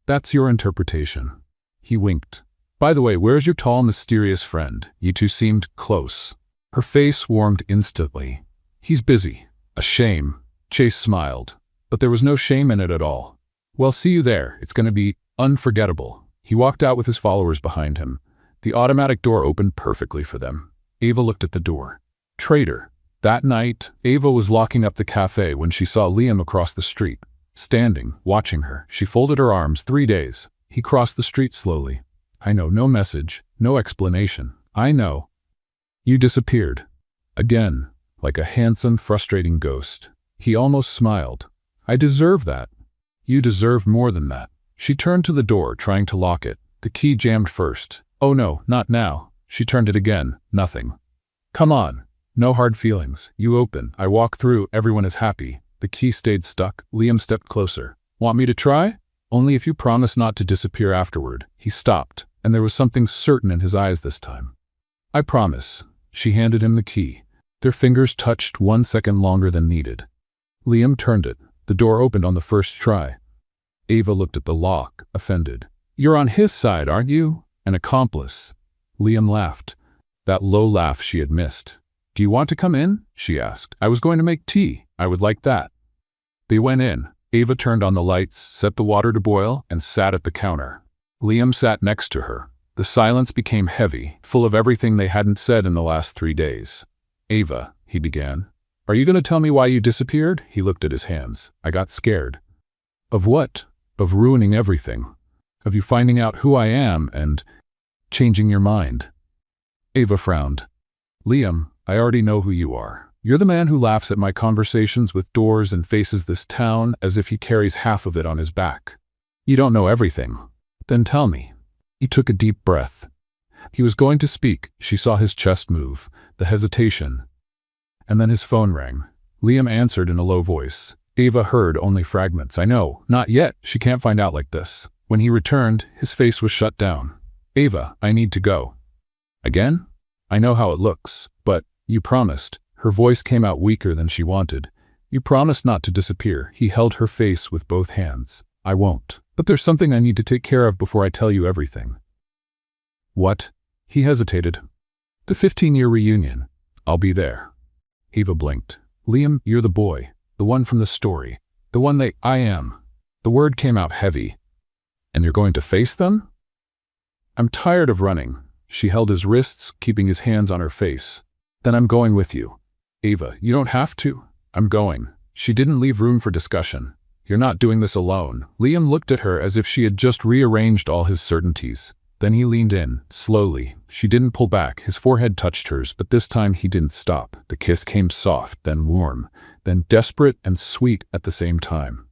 That's your interpretation. He winked. By the way, where's your tall, mysterious friend? You two seemed close. Her face warmed instantly. He's busy. A shame. Chase smiled. But there was no shame in it at all. Well, see you there. It's going to be unforgettable. He walked out with his followers behind him. The automatic door opened perfectly for them. Ava looked at the door. Traitor. That night, Ava was locking up the cafe when she saw Liam across the street. Standing, watching her, she folded her arms. 3 days. He crossed the street slowly. I know, no message, no explanation. I know. You disappeared. Again, like a handsome, frustrating ghost. He almost smiled. I deserve that. You deserve more than that. She turned to the door, trying to lock it. The key jammed first. Oh no, not now. She turned it again. Nothing. Come on. No hard feelings. You open. I walk through. Everyone is happy. The key stayed stuck. Liam stepped closer. Want me to try? Only if you promise not to disappear afterward. He stopped, and there was something certain in his eyes this time. I promise. She handed him the key. Their fingers touched 1 second longer than needed. Liam turned it. The door opened on the first try. Ava looked at the lock, offended. You're on his side, aren't you? An accomplice. Liam laughed. That low laugh she had missed. Do you want to come in? She asked. I was going to make tea. I would like that. They went in. Ava turned on the lights, set the water to boil, and sat at the counter. Liam sat next to her. The silence became heavy, full of everything they hadn't said in the last 3 days. Ava, he began. Are you going to tell me why you disappeared? He looked at his hands. I got scared. Of what? Of ruining everything. Of you finding out who I am and changing your mind. Ava frowned. Liam, I already know who you are. You're the man who laughs at my conversations with doors and faces this town as if he carries half of it on his back. You don't know everything. Then tell me. He took a deep breath. He was going to speak. She saw his chest move, the hesitation. And then his phone rang. Liam answered in a low voice. Ava heard only fragments. I know, not yet. She can't find out like this. When he returned, his face was shut down. Ava, I need to go. Again? I know how it looks, but you promised. Her voice came out weaker than she wanted. You promised not to disappear. He held her face with both hands. I won't. But there's something I need to take care of before I tell you everything. What? He hesitated. The 15-year reunion. I'll be there. Ava blinked. Liam, you're the boy. The one from the story. The one I am. The word came out heavy. And you're going to face them? I'm tired of running. She held his wrists, keeping his hands on her face. Then I'm going with you. Ava, you don't have to. I'm going. She didn't leave room for discussion. You're not doing this alone. Liam looked at her as if she had just rearranged all his certainties. Then he leaned in, slowly. She didn't pull back. His forehead touched hers, but this time he didn't stop. The kiss came soft, then warm, then desperate and sweet at the same time.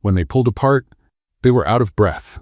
When they pulled apart, they were out of breath.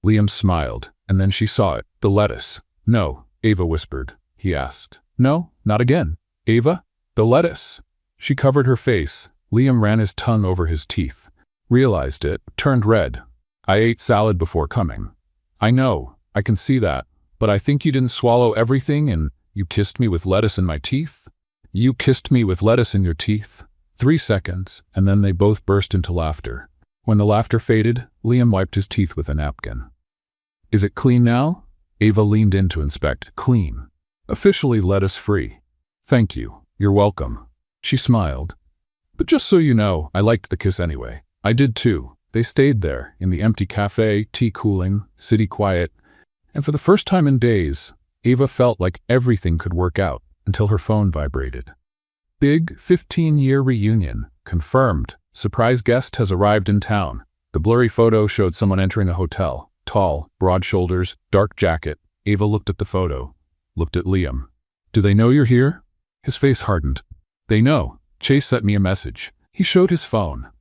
Liam smiled, and then she saw it. The lettuce. No, Ava whispered. He asked. No, not again. Ava? The lettuce. She covered her face. Liam ran his tongue over his teeth. Realized it, turned red. I ate salad before coming. I know. I can see that, but I think you didn't swallow everything and you kissed me with lettuce in my teeth? You kissed me with lettuce in your teeth? 3 seconds, and then they both burst into laughter. When the laughter faded, Liam wiped his teeth with a napkin. Is it clean now? Ava leaned in to inspect. Clean. Officially lettuce-free. Thank you. You're welcome. She smiled. But just so you know, I liked the kiss anyway. I did too. They stayed there, in the empty cafe, tea cooling, city quiet. And for the first time in days, Ava felt like everything could work out until her phone vibrated. Big 15-year reunion. Confirmed. Surprise guest has arrived in town. The blurry photo showed someone entering a hotel. Tall, broad shoulders, dark jacket. Ava looked at the photo. Looked at Liam. Do they know you're here? His face hardened. They know. Chase sent me a message. He showed his phone.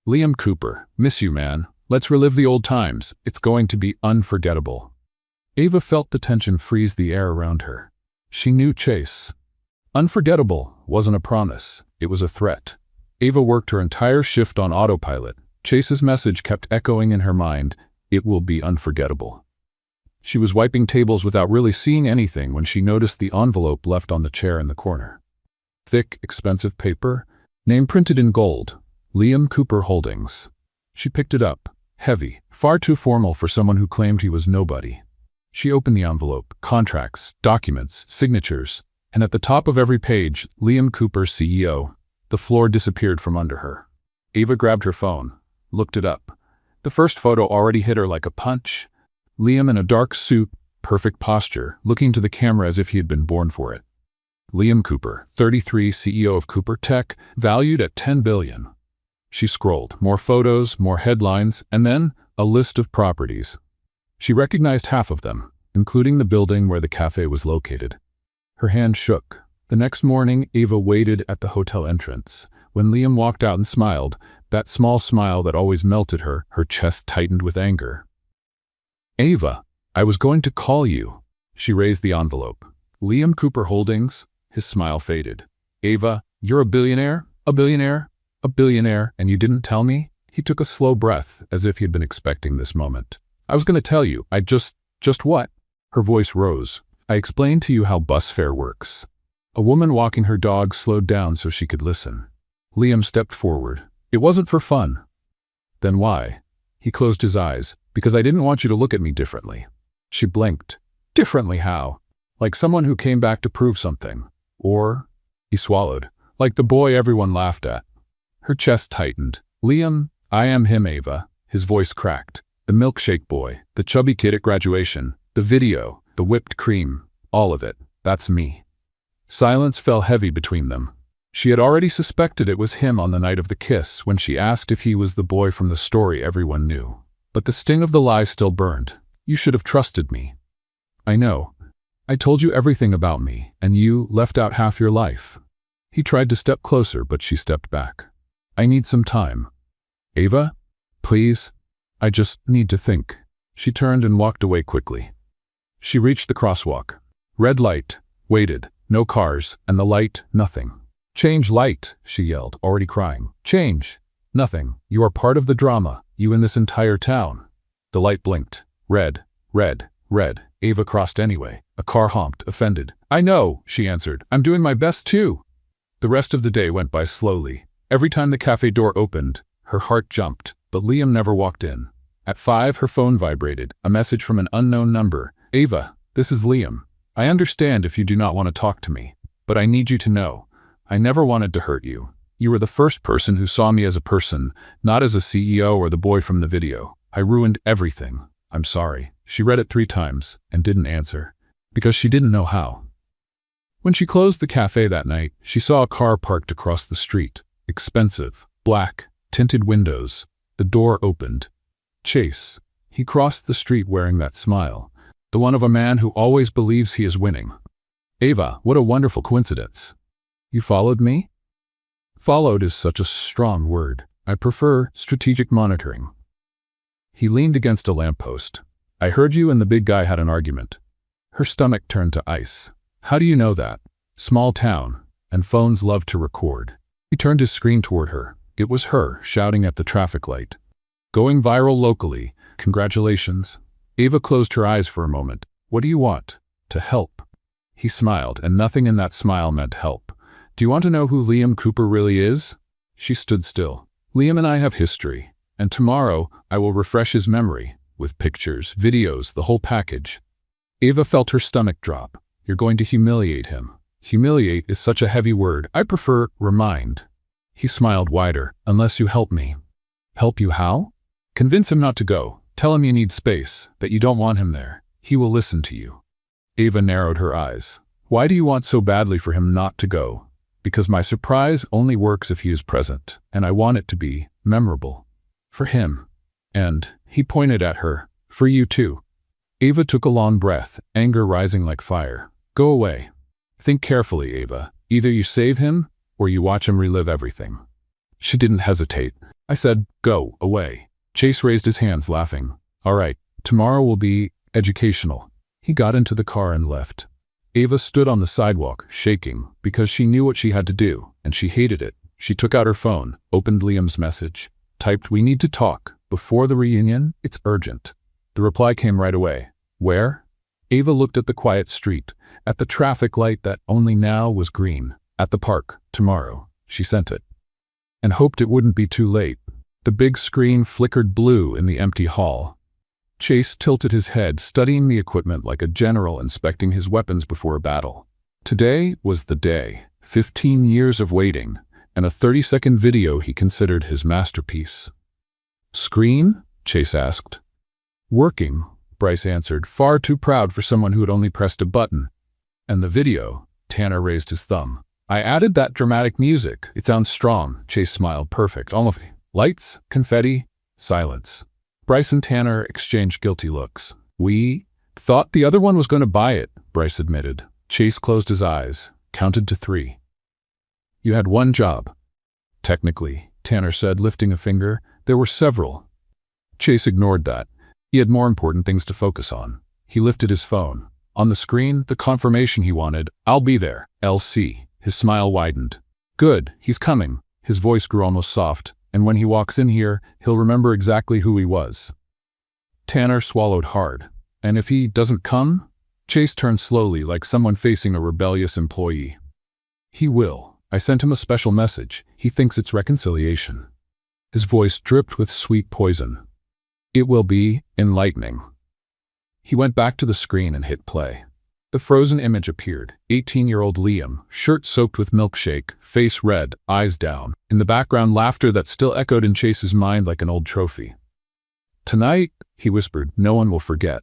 Liam Cooper. Miss you, man. Let's relive the old times. It's going to be unforgettable. Ava felt the tension freeze the air around her. She knew Chase. Unforgettable wasn't a promise. It was a threat. Ava worked her entire shift on autopilot. Chase's message kept echoing in her mind. It will be unforgettable. She was wiping tables without really seeing anything when she noticed the envelope left on the chair in the corner. Thick, expensive paper, name printed in gold. Liam Cooper Holdings. She picked it up. Heavy, far too formal for someone who claimed he was nobody. She opened the envelope. Contracts, documents, signatures, and at the top of every page, Liam Cooper, CEO. The floor disappeared from under her. Ava grabbed her phone, looked it up. The first photo already hit her like a punch. Liam in a dark suit, perfect posture, looking to the camera as if he had been born for it. Liam Cooper, 33, CEO of Cooper Tech, valued at $10 billion. She scrolled, more photos, more headlines, and then a list of properties. She recognized half of them, including the building where the cafe was located. Her hand shook. The next morning, Ava waited at the hotel entrance. When Liam walked out and smiled, that small smile that always melted her, her chest tightened with anger. "Ava, I was going to call you." She raised the envelope. Liam Cooper Holdings. His smile faded. "Ava, you're a billionaire? A billionaire? A billionaire, and you didn't tell me?" He took a slow breath, as if he had been expecting this moment. "I was going to tell you. Just what?" Her voice rose. "I explained to you how bus fare works." A woman walking her dog slowed down so she could listen. Liam stepped forward. "It wasn't for fun." "Then why?" He closed his eyes. "Because I didn't want you to look at me differently." She blinked. "Differently how?" "Like someone who came back to prove something. Or," he swallowed, "like the boy everyone laughed at." Her chest tightened. "Liam, I am him, Ava." His voice cracked. "The milkshake boy, the chubby kid at graduation, the video, the whipped cream, all of it. That's me." Silence fell heavy between them. She had already suspected it was him on the night of the kiss when she asked if he was the boy from the story everyone knew. But the sting of the lie still burned. "You should have trusted me." "I know. I told you everything about me, and you left out half your life." He tried to step closer, but she stepped back. "I need some time." "Ava? Please? I just need to think." She turned and walked away quickly. She reached the crosswalk. Red light, waited, no cars, and the light, nothing. "Change light," she yelled, already crying. "Change." "Nothing. You are part of the drama, you in this entire town." The light blinked. Red, red, red. Ava crossed anyway. A car honked, offended. "I know," she answered. "I'm doing my best too." The rest of the day went by slowly. Every time the cafe door opened, her heart jumped, but Liam never walked in. At 5, her phone vibrated, a message from an unknown number. "Ava, this is Liam. I understand if you do not want to talk to me, but I need you to know. I never wanted to hurt you. You were the first person who saw me as a person, not as a CEO or the boy from the video. I ruined everything. I'm sorry." She read it 3 times and didn't answer, because she didn't know how. When she closed the cafe that night, she saw a car parked across the street. Expensive, black, tinted windows. The door opened. Chase. He crossed the street wearing that smile, the one of a man who always believes he is winning. "Ava, what a wonderful coincidence. You followed me?" Followed is such a strong word. I prefer strategic monitoring. He leaned against a lamppost. "I heard you and the big guy had an argument." Her stomach turned to ice. "How do you know that?" "Small town, and phones love to record." He turned his screen toward her. It was her, shouting at the traffic light. "Going viral locally. Congratulations." Ava closed her eyes for a moment. "What do you want?" "To help." He smiled, and nothing in that smile meant help. "Do you want to know who Liam Cooper really is?" She stood still. "Liam and I have history, and tomorrow I will refresh his memory, with pictures, videos, the whole package." Ava felt her stomach drop. "You're going to humiliate him." "Humiliate is such a heavy word. I prefer remind." He smiled wider. "Unless you help me." "Help you how?" "Convince him not to go. Tell him you need space, that you don't want him there. He will listen to you." Ava narrowed her eyes. "Why do you want so badly for him not to go?" "Because my surprise only works if he is present, and I want it to be memorable. For him. And," he pointed at her, "for you too." Ava took a long breath, anger rising like fire. "Go away. Think carefully, Ava. Either you save him, or you watch him relive everything." She didn't hesitate. I said, "Go away." Chase raised his hands, laughing. "All right, tomorrow will be educational." He got into the car and left. Ava stood on the sidewalk, shaking, because she knew what she had to do, and she hated it. She took out her phone, opened Liam's message, typed, "We need to talk. Before the reunion, it's urgent." The reply came right away. "Where?" Ava looked at the quiet street, at the traffic light that only now was green. "At the park, tomorrow." She sent it. And hoped it wouldn't be too late. The big screen flickered blue in the empty hall. Chase tilted his head, studying the equipment like a general inspecting his weapons before a battle. Today was the day. 15 years of waiting, and a 30-second video he considered his masterpiece. "Screen?" Chase asked. "Working. Bryce answered, far too proud for someone who had only pressed a button. And the video? Tanner raised his thumb. I added that dramatic music. It sounds strong. Chase smiled. Perfect. All of it. Lights, confetti, silence. Bryce and Tanner exchanged guilty looks. We thought the other one was going to buy it, Bryce admitted. Chase closed his eyes, counted to 3. You had one job. Technically, Tanner said, lifting a finger. There were several. Chase ignored that. He had more important things to focus on. He lifted his phone. On the screen, the confirmation he wanted. I'll be there. LC. His smile widened. Good, he's coming. His voice grew almost soft. And when he walks in here, he'll remember exactly who he was. Tanner swallowed hard. And if he doesn't come? Chase turned slowly, like someone facing a rebellious employee. He will. I sent him a special message. He thinks it's reconciliation. His voice dripped with sweet poison. It will be enlightening. He went back to the screen and hit play. The frozen image appeared. 18-year-old Liam, shirt soaked with milkshake, face red, eyes down. In the background, laughter that still echoed in Chase's mind like an old trophy. Tonight, he whispered, no one will forget.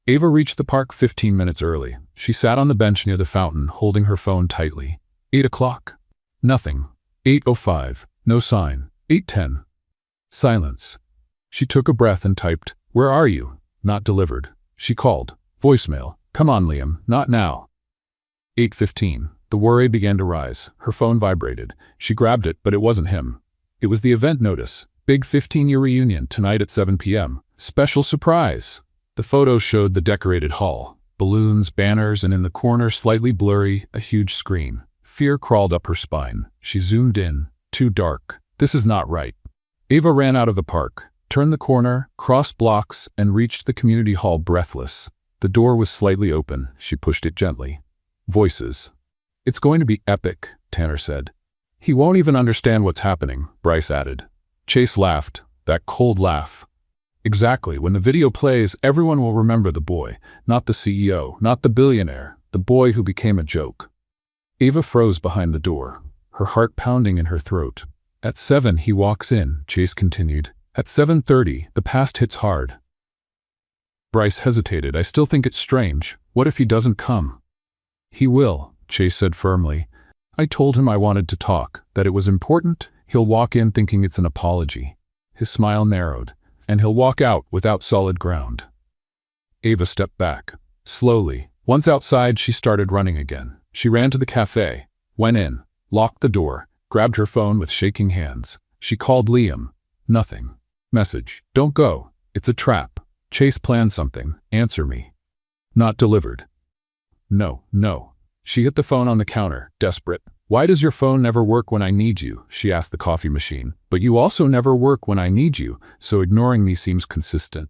Ava reached the park 15 minutes early. She sat on the bench near the fountain, holding her phone tightly. 8 o'clock. Nothing. 8:05. No sign. 8:10. Silence. She took a breath and typed, where are you? Not delivered. She called. Voicemail. Come on, Liam, not now. 8:15. The worry began to rise. Her phone vibrated. She grabbed it, but it wasn't him. It was the event notice. Big 15-year reunion tonight at 7 p.m. Special surprise. The photo showed the decorated hall. Balloons, banners, and in the corner, slightly blurry, a huge screen. Fear crawled up her spine. She zoomed in. Too dark. This is not right. Ava ran out of the park, turned the corner, crossed blocks, and reached the community hall breathless. The door was slightly open. She pushed it gently. Voices. It's going to be epic, Tanner said. He won't even understand what's happening, Bryce added. Chase laughed. That cold laugh. Exactly. When the video plays, everyone will remember the boy. Not the CEO, not the billionaire. The boy who became a joke. Ava froze behind the door, her heart pounding in her throat. At 7, he walks in, Chase continued. At 7:30, the past hits hard. Bryce hesitated. I still think it's strange. What if he doesn't come? He will, Chase said firmly. I told him I wanted to talk, that it was important. He'll walk in thinking it's an apology. His smile narrowed, and he'll walk out without solid ground. Ava stepped back. Slowly. Once outside, she started running again. She ran to the cafe, went in, locked the door, grabbed her phone with shaking hands. She called Liam. Nothing. Message. Don't go. It's a trap. Chase planned something. Answer me. Not delivered. No. She hit the phone on the counter, desperate. Why does your phone never work when I need you? She asked the coffee machine. But you also never work when I need you, so ignoring me seems consistent.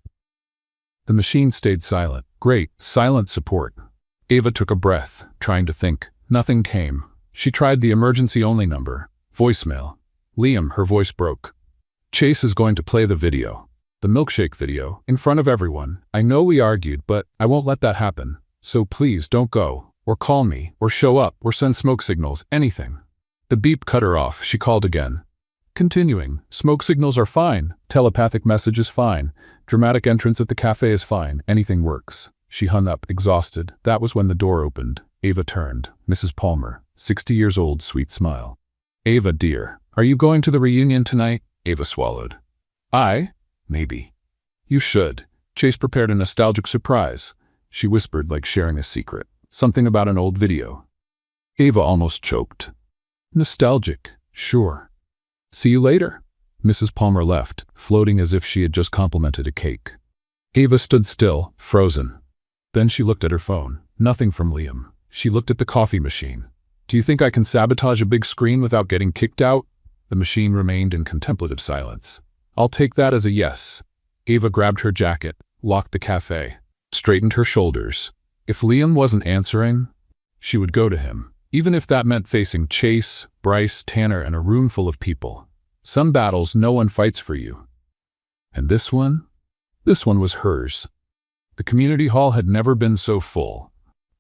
The machine stayed silent. Great. Silent support. Ava took a breath, trying to think. Nothing came. She tried the emergency-only number. Voicemail. Liam, her voice broke. Chase is going to play the video. The milkshake video, in front of everyone. I know we argued, but I won't let that happen. So please don't go, or call me, or show up, or send smoke signals, anything. The beep cut her off. She called again. Continuing. Smoke signals are fine. Telepathic message is fine. Dramatic entrance at the cafe is fine. Anything works. She hung up, exhausted. That was when the door opened. Ava turned. Mrs. Palmer, 60 years old, sweet smile. Ava, dear, are you going to the reunion tonight? Ava swallowed. Maybe. You should. Chase prepared a nostalgic surprise. She whispered like sharing a secret. Something about an old video. Ava almost choked. Nostalgic. Sure. See you later. Mrs. Palmer left, floating as if she had just complimented a cake. Ava stood still, frozen. Then she looked at her phone. Nothing from Liam. She looked at the coffee machine. Do you think I can sabotage a big screen without getting kicked out? The machine remained in contemplative silence. I'll take that as a yes. Ava grabbed her jacket, locked the cafe, straightened her shoulders. If Liam wasn't answering, she would go to him, even if that meant facing Chase, Bryce, Tanner, and a room full of people. Some battles no one fights for you. And this one? This one was hers. The community hall had never been so full.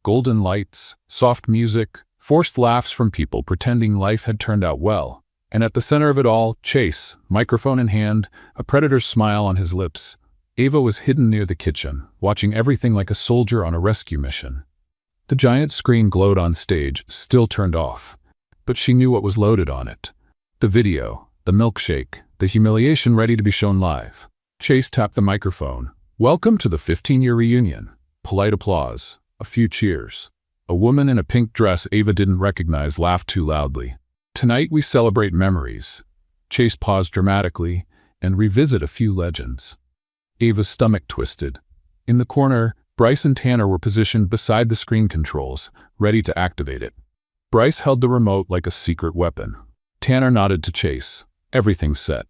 Golden lights, soft music, forced laughs from people pretending life had turned out well. And at the center of it all, Chase, microphone in hand, a predator's smile on his lips. Ava was hidden near the kitchen, watching everything like a soldier on a rescue mission. The giant screen glowed on stage, still turned off, but she knew what was loaded on it. The video, the milkshake, the humiliation ready to be shown live. Chase tapped the microphone. "Welcome to the 15-year reunion." Polite applause, a few cheers. A woman in a pink dress Ava didn't recognize laughed too loudly. "Tonight we celebrate memories." Chase paused dramatically and revisit a few legends. Ava's stomach twisted. In the corner, Bryce and Tanner were positioned beside the screen controls, ready to activate it. Bryce held the remote like a secret weapon. Tanner nodded to Chase. "Everything's set."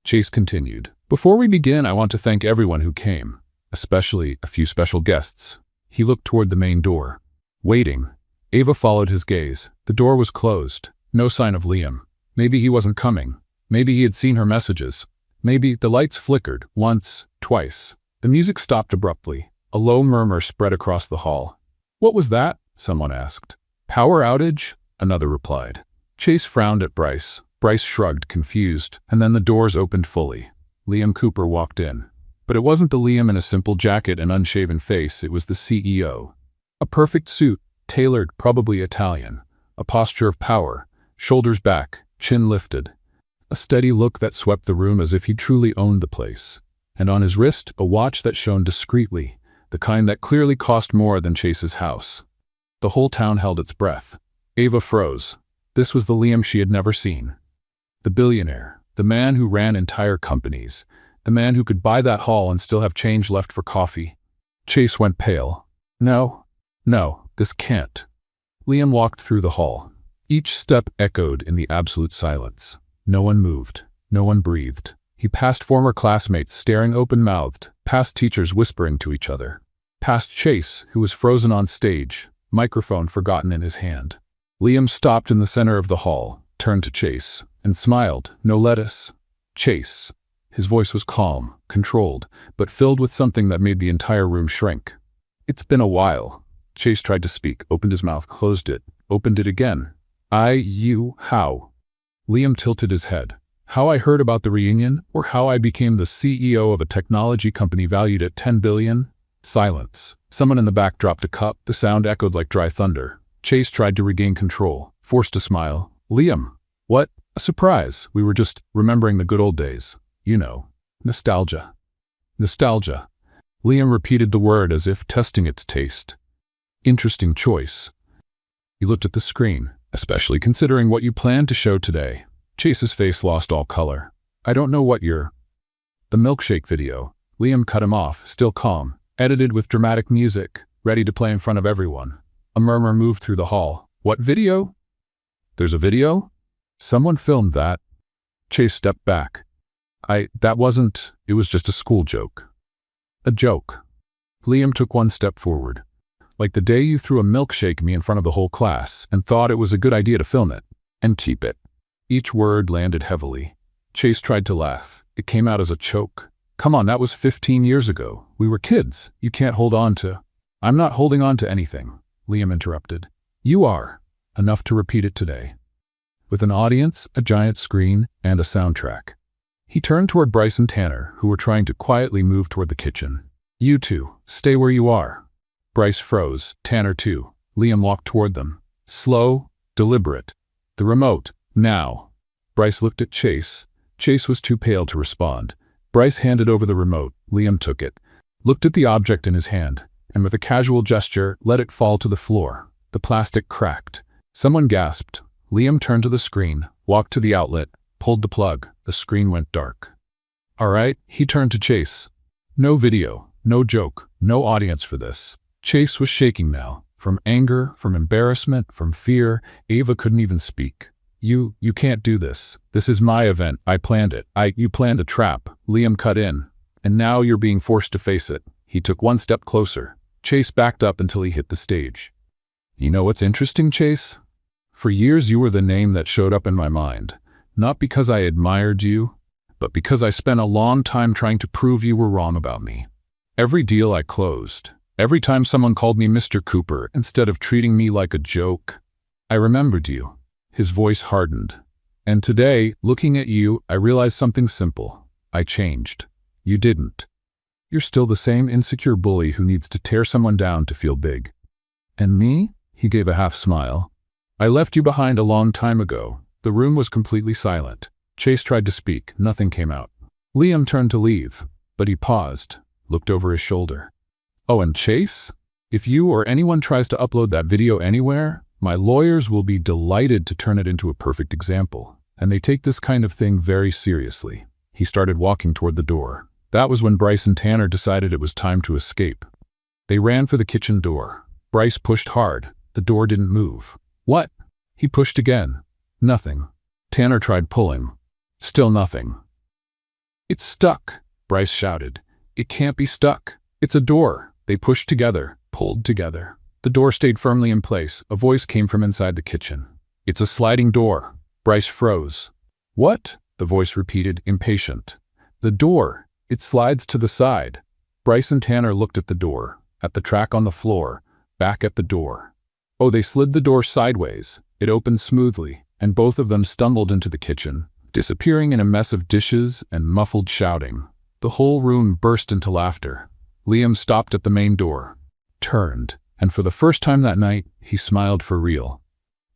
Chase continued. "Before we begin, I want to thank everyone who came, especially a few special guests." He looked toward the main door. Waiting. Ava followed his gaze. The door was closed. No sign of Liam. Maybe he wasn't coming. Maybe he had seen her messages. Maybe the lights flickered, once, twice. The music stopped abruptly. A low murmur spread across the hall. "What was that?" someone asked. "Power outage?" another replied. Chase frowned at Bryce. Bryce shrugged, confused, and then the doors opened fully. Liam Cooper walked in. But it wasn't the Liam in a simple jacket and unshaven face, it was the CEO. A perfect suit, tailored, probably Italian. A posture of power, shoulders back, chin lifted. A steady look that swept the room as if he truly owned the place. And on his wrist, a watch that shone discreetly, the kind that clearly cost more than Chase's house. The whole town held its breath. Ava froze. This was the Liam she had never seen. The billionaire, the man who ran entire companies, the man who could buy that hall and still have change left for coffee. Chase went pale. No, this can't. Liam walked through the hall. Each step echoed in the absolute silence. No one moved. No one breathed. He passed former classmates staring open-mouthed, past teachers whispering to each other, past Chase, who was frozen on stage, microphone forgotten in his hand. Liam stopped in the center of the hall, turned to Chase, and smiled. "No lettuce." "Chase." His voice was calm, controlled, but filled with something that made the entire room shrink. "It's been a while." Chase tried to speak, opened his mouth, closed it, opened it again. How?" Liam tilted his head. "How I heard about the reunion, or how I became the CEO of a technology company valued at $10 billion? Silence. Someone in the back dropped a cup. The sound echoed like dry thunder. Chase tried to regain control, forced a smile. "Liam." "What?" "A surprise. We were just remembering the good old days. You know, nostalgia." "Nostalgia." Liam repeated the word as if testing its taste. "Interesting choice." He looked at the screen, "Especially considering what you planned to show today." Chase's face lost all color. "I don't know what you're—" "The milkshake video." Liam cut him off, still calm, edited with dramatic music, ready to play in front of everyone. A murmur moved through the hall. "What video?" "There's a video?" "Someone filmed that." Chase stepped back. It was just a school joke." "A joke." Liam took one step forward. "Like the day you threw a milkshake at me in front of the whole class and thought it was a good idea to film it and keep it." Each word landed heavily. Chase tried to laugh. It came out as a choke. "Come on, that was 15 years ago. We were kids. You can't hold on to—" "I'm not holding on to anything," Liam interrupted. "You are." Enough to repeat it today. With an audience, a giant screen, and a soundtrack. He turned toward Bryce and Tanner, who were trying to quietly move toward the kitchen. "You two, stay where you are." Bryce froze, Tanner too. Liam walked toward them. Slow, deliberate. "The remote, now." Bryce looked at Chase. Chase was too pale to respond. Bryce handed over the remote. Liam took it, looked at the object in his hand, and with a casual gesture, let it fall to the floor. The plastic cracked. Someone gasped. Liam turned to the screen, walked to the outlet, pulled the plug. The screen went dark. "All right," he turned to Chase. "No video, no joke, no audience for this." Chase was shaking now. From anger, from embarrassment, from fear. Ava couldn't even speak. You can't do this. This is my event. I planned it. You planned a trap." Liam cut in. "And now you're being forced to face it." He took one step closer. Chase backed up until he hit the stage. "You know what's interesting, Chase? For years you were the name that showed up in my mind. Not because I admired you, but because I spent a long time trying to prove you were wrong about me. Every deal I closed, every time someone called me Mr. Cooper instead of treating me like a joke, I remembered you." His voice hardened. "And today, looking at you, I realized something simple. I changed. You didn't." You're still the same insecure bully who needs to tear someone down to feel big. And me? He gave a half smile. I left you behind a long time ago. The room was completely silent. Chase tried to speak. Nothing came out. Liam turned to leave, but he paused, looked over his shoulder. Oh, and Chase? If you or anyone tries to upload that video anywhere, my lawyers will be delighted to turn it into a perfect example. And they take this kind of thing very seriously. He started walking toward the door. That was when Bryce and Tanner decided it was time to escape. They ran for the kitchen door. Bryce pushed hard. The door didn't move. What? He pushed again. Nothing. Tanner tried pulling. Still nothing. It's stuck, Bryce shouted. It can't be stuck. It's a door. They pushed together, pulled together. The door stayed firmly in place. A voice came from inside the kitchen. It's a sliding door. Bryce froze. What? The voice repeated, impatient. The door. It slides to the side. Bryce and Tanner looked at the door, at the track on the floor, back at the door. Oh, they slid the door sideways. It opened smoothly, and both of them stumbled into the kitchen, disappearing in a mess of dishes and muffled shouting. The whole room burst into laughter. Liam stopped at the main door, turned, and for the first time that night, he smiled for real.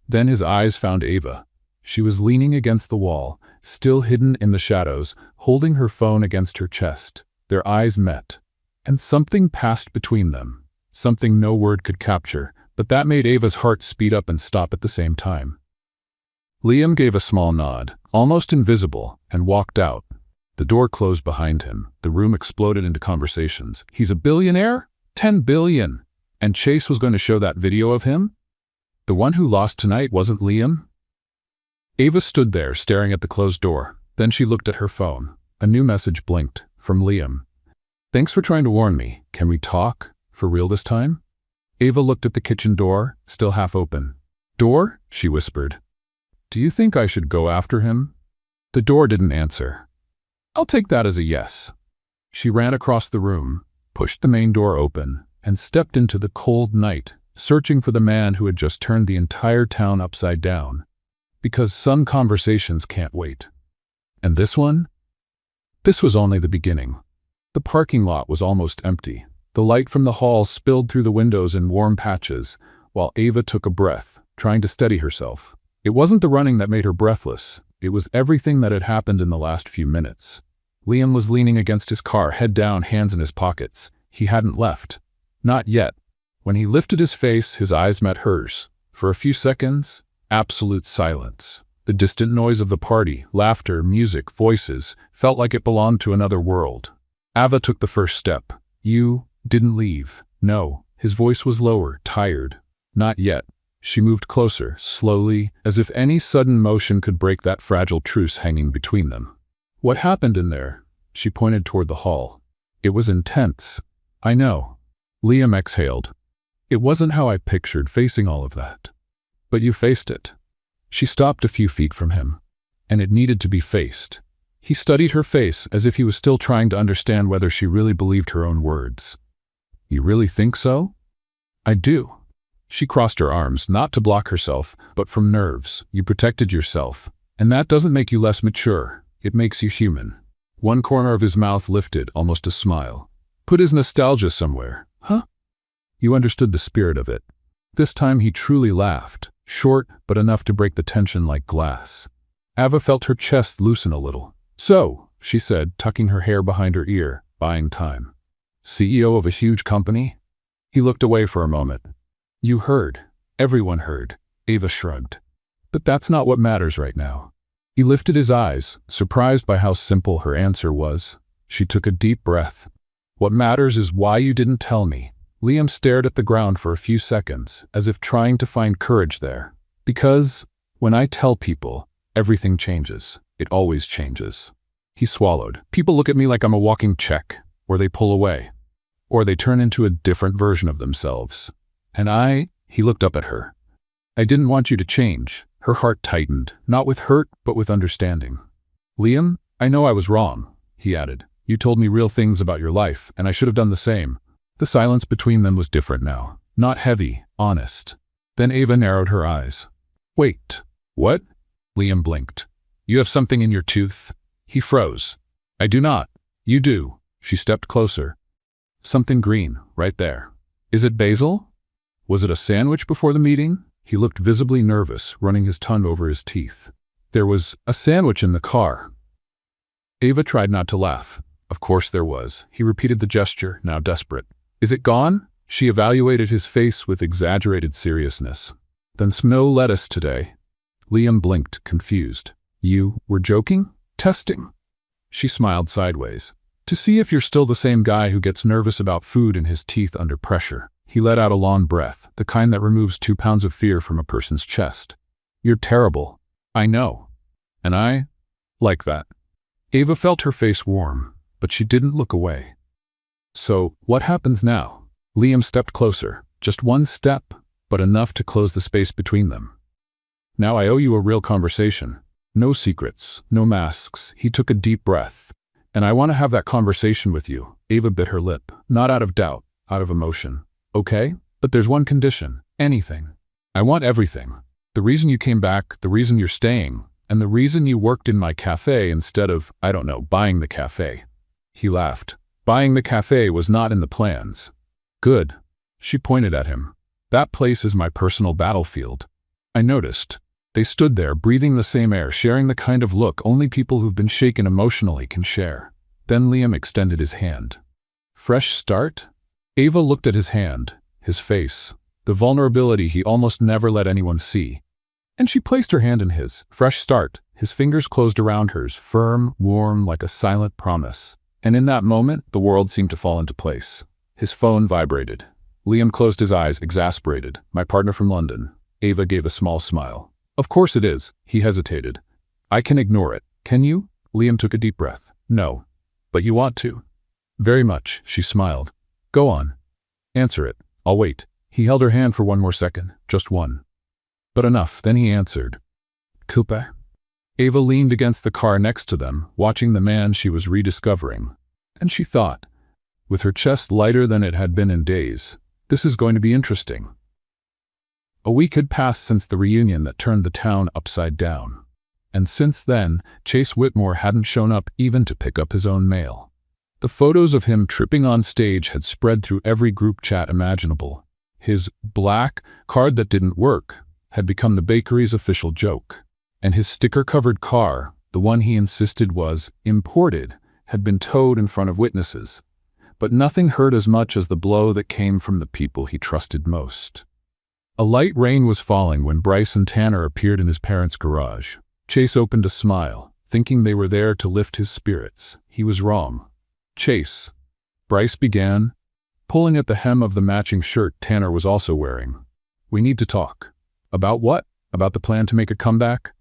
Then his eyes found Ava. She was leaning against the wall, still hidden in the shadows, holding her phone against her chest. Their eyes met, and something passed between them, something no word could capture, but that made Ava's heart speed up and stop at the same time. Liam gave a small nod, almost invisible, and walked out. The door closed behind him. The room exploded into conversations. He's a billionaire? 10 billion. And Chase was going to show that video of him? The one who lost tonight wasn't Liam? Ava stood there, staring at the closed door. Then she looked at her phone. A new message blinked, from Liam. Thanks for trying to warn me. Can we talk? For real this time? Ava looked at the kitchen door, still half open. Door? She whispered. Do you think I should go after him? The door didn't answer. I'll take that as a yes. She ran across the room, pushed the main door open, and stepped into the cold night, searching for the man who had just turned the entire town upside down. Because some conversations can't wait. And this one? This was only the beginning. The parking lot was almost empty. The light from the hall spilled through the windows in warm patches, while Ava took a breath, trying to steady herself. It wasn't the running that made her breathless. It was everything that had happened in the last few minutes. Liam was leaning against his car, head down, hands in his pockets. He hadn't left. Not yet. When he lifted his face, his eyes met hers. For a few seconds, absolute silence. The distant noise of the party, laughter, music, voices, felt like it belonged to another world. Ava took the first step. You didn't leave. No. His voice was lower, tired. Not yet. She moved closer, slowly, as if any sudden motion could break that fragile truce hanging between them. What happened in there? She pointed toward the hall. It was intense. I know. Liam exhaled. It wasn't how I pictured facing all of that. But you faced it. She stopped a few feet from him, and it needed to be faced. He studied her face as if he was still trying to understand whether she really believed her own words. You really think so? I do. She crossed her arms, not to block herself, but from nerves. You protected yourself, and that doesn't make you less mature. It makes you human. One corner of his mouth lifted, almost a smile. Put his nostalgia somewhere, huh? You understood the spirit of it. This time he truly laughed, short but enough to break the tension like glass. Ava felt her chest loosen a little. So, she said, tucking her hair behind her ear, buying time. CEO of a huge company? He looked away for a moment. You heard. Everyone heard. Ava shrugged. But that's not what matters right now. He lifted his eyes, surprised by how simple her answer was. She took a deep breath. What matters is why you didn't tell me. Liam stared at the ground for a few seconds, as if trying to find courage there. Because, when I tell people, everything changes. It always changes. He swallowed. People look at me like I'm a walking check, or they pull away, or they turn into a different version of themselves. And he looked up at her. I didn't want you to change. Her heart tightened, not with hurt, but with understanding. Liam, I know I was wrong, he added. You told me real things about your life, and I should have done the same. The silence between them was different now, not heavy, honest. Then Ava narrowed her eyes. Wait, what? Liam blinked. You have something in your tooth? He froze. I do not. You do. She stepped closer, Something green, right there. Is it basil? Was it a sandwich before the meeting? He looked visibly nervous, running his tongue over his teeth. There was a sandwich in the car. Ava tried not to laugh. Of course there was. He repeated the gesture, now desperate. Is it gone? She evaluated his face with exaggerated seriousness. Then no lettuce today. Liam blinked, confused. You were joking? Testing. She smiled sideways. To see if you're still the same guy who gets nervous about food in his teeth under pressure. He let out a long breath, the kind that removes 2 pounds of fear from a person's chest. You're terrible. I know. And I like that. Ava felt her face warm, but she didn't look away. So, what happens now? Liam stepped closer, just one step, but enough to close the space between them. Now I owe you a real conversation. No secrets, no masks. He took a deep breath. And I want to have that conversation with you. Ava bit her lip, not out of doubt, out of emotion. Okay? But there's one condition. Anything. I want everything. The reason you came back, the reason you're staying, and the reason you worked in my cafe instead of, I don't know, buying the cafe. He laughed. Buying the cafe was not in the plans. Good. She pointed at him. That place is my personal battlefield. I noticed. They stood there, breathing the same air, sharing the kind of look only people who've been shaken emotionally can share. Then Liam extended his hand. Fresh start? Ava looked at his hand, his face, the vulnerability he almost never let anyone see. And she placed her hand in his. Fresh start. His fingers closed around hers, firm, warm, like a silent promise. And in that moment, the world seemed to fall into place. His phone vibrated. Liam closed his eyes, exasperated. My partner from London. Ava gave a small smile. Of course it is. He hesitated. I can ignore it. Can you? Liam took a deep breath. No. But you want to. Very much, she smiled. Go on. Answer it. I'll wait. He held her hand for one more second. Just one. But enough. Then he answered. Coupe? Ava leaned against the car next to them, watching the man she was rediscovering. And she thought, with her chest lighter than it had been in days, this is going to be interesting. A week had passed since the reunion that turned the town upside down. And since then, Chase Whitmore hadn't shown up even to pick up his own mail. The photos of him tripping on stage had spread through every group chat imaginable. His black card that didn't work had become the bakery's official joke. And his sticker-covered car, the one he insisted was imported, had been towed in front of witnesses. But nothing hurt as much as the blow that came from the people he trusted most. A light rain was falling when Bryce and Tanner appeared in his parents' garage. Chase opened a smile, thinking they were there to lift his spirits. He was wrong. Chase. Bryce began, pulling at the hem of the matching shirt Tanner was also wearing. We need to talk. About what? About the plan to make a comeback?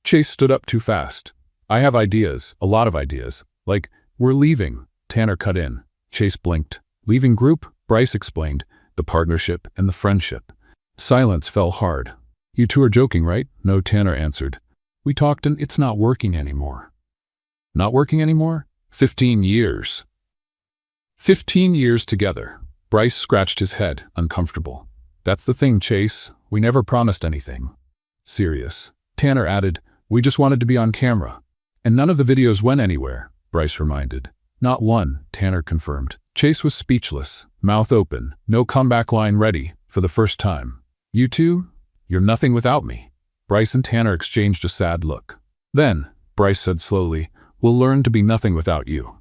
Chase stood up too fast. I have ideas, a lot of ideas. Like, we're leaving. Tanner cut in. Chase blinked. Leaving group? Bryce explained. The partnership and the friendship. Silence fell hard. You two are joking, right? No, Tanner answered. We talked and it's not working anymore. Not working anymore? 15 years. 15 years together. Bryce scratched his head, uncomfortable. That's the thing, Chase. We never promised anything. Serious. Tanner added, we just wanted to be on camera. And none of the videos went anywhere, Bryce reminded. Not one, Tanner confirmed. Chase was speechless, mouth open, no comeback line ready, for the first time. You two? You're nothing without me. Bryce and Tanner exchanged a sad look. Then, Bryce said slowly, we'll learn to be nothing without you.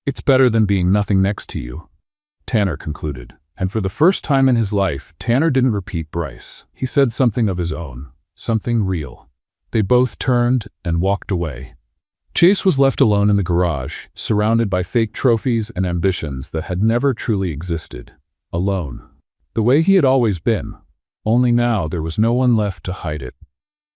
It's better than being nothing next to you, Tanner concluded. And for the first time in his life, Tanner didn't repeat Bryce. He said something of his own, something real. They both turned and walked away. Chase was left alone in the garage, surrounded by fake trophies and ambitions that had never truly existed. Alone. The way he had always been. Only now there was no one left to hide it.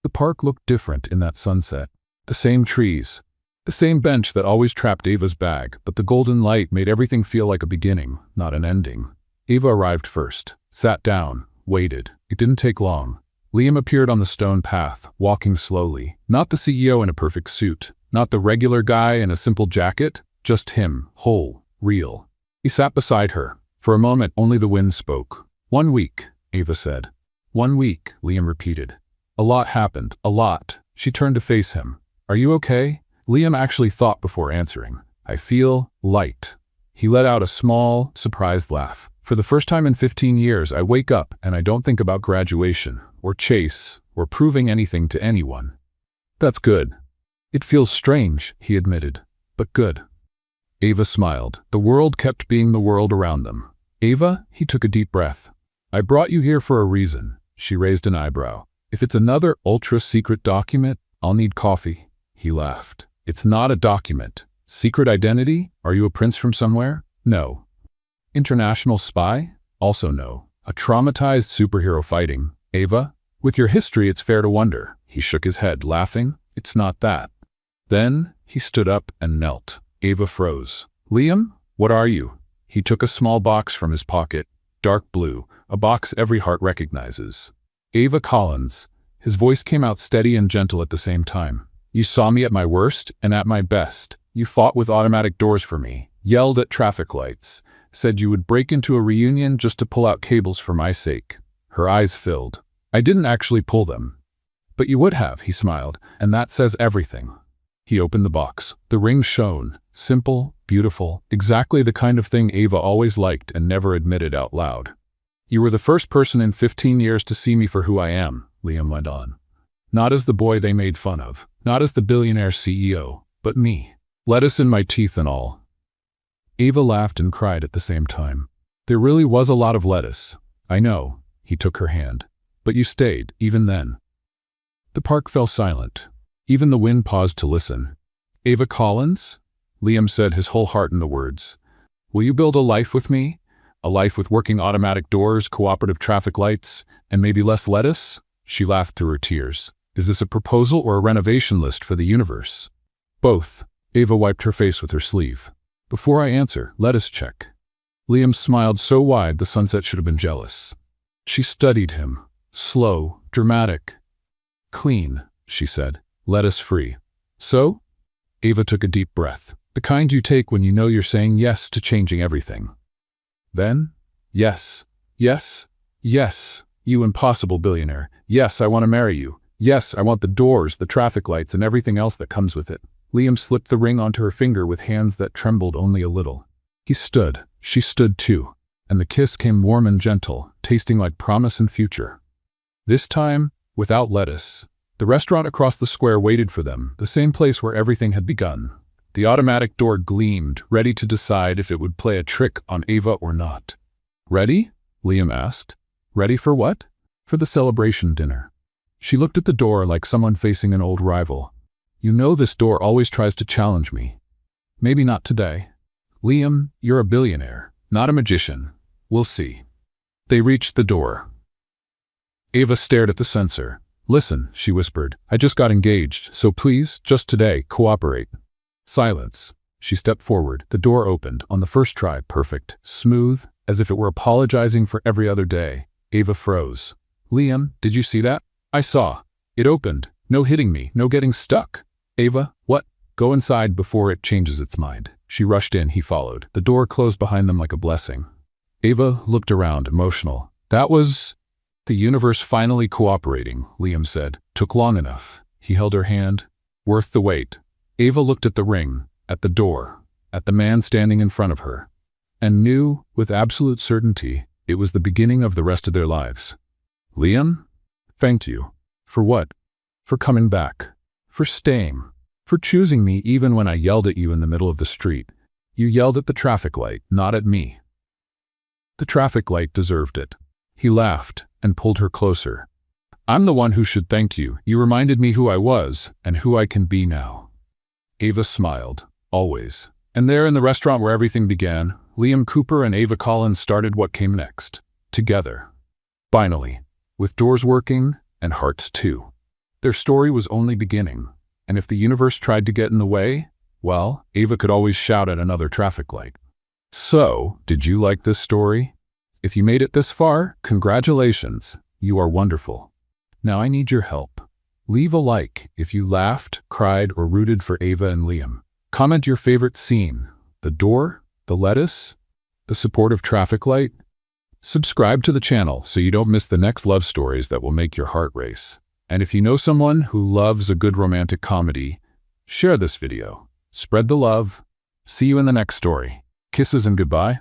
The park looked different in that sunset. The same trees. The same bench that always trapped Ava's bag, but the golden light made everything feel like a beginning, not an ending. Ava arrived first, sat down, waited. It didn't take long. Liam appeared on the stone path, walking slowly. Not the CEO in a perfect suit. Not the regular guy in a simple jacket. Just him, whole, real. He sat beside her. For a moment, only the wind spoke. 1 week, Ava said. 1 week, Liam repeated. A lot happened, a lot. She turned to face him. Are you okay? Liam actually thought before answering. I feel light. He let out a small, surprised laugh. For the first time in 15 years, I wake up and I don't think about graduation, or Chase, or proving anything to anyone. That's good. It feels strange, he admitted, but good. Ava smiled. The world kept being the world around them. Ava, he took a deep breath. I brought you here for a reason. She raised an eyebrow. If it's another ultra-secret document, I'll need coffee. He laughed. It's not a document. Secret identity? Are you a prince from somewhere? No. International spy? Also no. A traumatized superhero fighting? Ava? With your history, it's fair to wonder. He shook his head, laughing. It's not that. Then he stood up and knelt. Ava froze. Liam, what are you? He took a small box from his pocket, dark blue, a box every heart recognizes. Ava Collins. His voice came out steady and gentle at the same time. You saw me at my worst and at my best. You fought with automatic doors for me, yelled at traffic lights, said you would break into a reunion just to pull out cables for my sake. Her eyes filled. I didn't actually pull them. But you would have, he smiled, and that says everything. He opened the box. The ring shone. Simple, beautiful, exactly the kind of thing Ava always liked and never admitted out loud. You were the first person in 15 years to see me for who I am, Liam went on. Not as the boy they made fun of, not as the billionaire CEO, but me. Lettuce in my teeth and all. Ava laughed and cried at the same time. There really was a lot of lettuce. I know, he took her hand. But you stayed, even then. The park fell silent. Even the wind paused to listen. Ava Collins? Liam said, his whole heart in the words. Will you build a life with me? A life with working automatic doors, cooperative traffic lights, and maybe less lettuce? She laughed through her tears. Is this a proposal or a renovation list for the universe? Both. Ava wiped her face with her sleeve. Before I answer, lettuce check. Liam smiled so wide the sunset should have been jealous. She studied him. Slow, dramatic. Clean, she said. Lettuce-free. So? Ava took a deep breath. The kind you take when you know you're saying yes to changing everything. Then? Yes. Yes. Yes. You impossible billionaire. Yes, I want to marry you. Yes, I want the doors, the traffic lights, and everything else that comes with it. Liam slipped the ring onto her finger with hands that trembled only a little. He stood. She stood too. And the kiss came warm and gentle, tasting like promise and future. This time, without lettuce. The restaurant across the square waited for them, the same place where everything had begun. The automatic door gleamed, ready to decide if it would play a trick on Ava or not. Ready? Liam asked. Ready for what? For the celebration dinner. She looked at the door like someone facing an old rival. You know this door always tries to challenge me. Maybe not today. Liam, you're a billionaire, not a magician. We'll see. They reached the door. Ava stared at the sensor. Listen, she whispered. I just got engaged, so please, just today, cooperate. Silence. She stepped forward. The door opened. On the first try, perfect. Smooth, as if it were apologizing for every other day. Ava froze. Liam, did you see that? I saw. It opened. No hitting me, no getting stuck. Ava, what? Go inside before it changes its mind. She rushed in, he followed. The door closed behind them like a blessing. Ava looked around, emotional. That was... The universe finally cooperating, Liam said. Took long enough. He held her hand. Worth the wait. Ava looked at the ring, at the door, at the man standing in front of her, and knew, with absolute certainty, it was the beginning of the rest of their lives. Liam? Thanked you. For what? For coming back. For staying. For choosing me even when I yelled at you in the middle of the street. You yelled at the traffic light, not at me. The traffic light deserved it. He laughed and pulled her closer. I'm the one who should thank you. You reminded me who I was and who I can be now. Ava smiled, always. And there in the restaurant where everything began, Liam Cooper and Ava Collins started what came next. Together. Finally. With doors working and hearts too. Their story was only beginning. And if the universe tried to get in the way, well, Ava could always shout at another traffic light. So, did you like this story? If you made it this far, congratulations. You are wonderful. Now I need your help. Leave a like if you laughed, cried, or rooted for Ava and Liam. Comment your favorite scene. The door? The lettuce? The supportive traffic light? Subscribe to the channel so you don't miss the next love stories that will make your heart race. And if you know someone who loves a good romantic comedy, share this video. Spread the love. See you in the next story. Kisses and goodbye?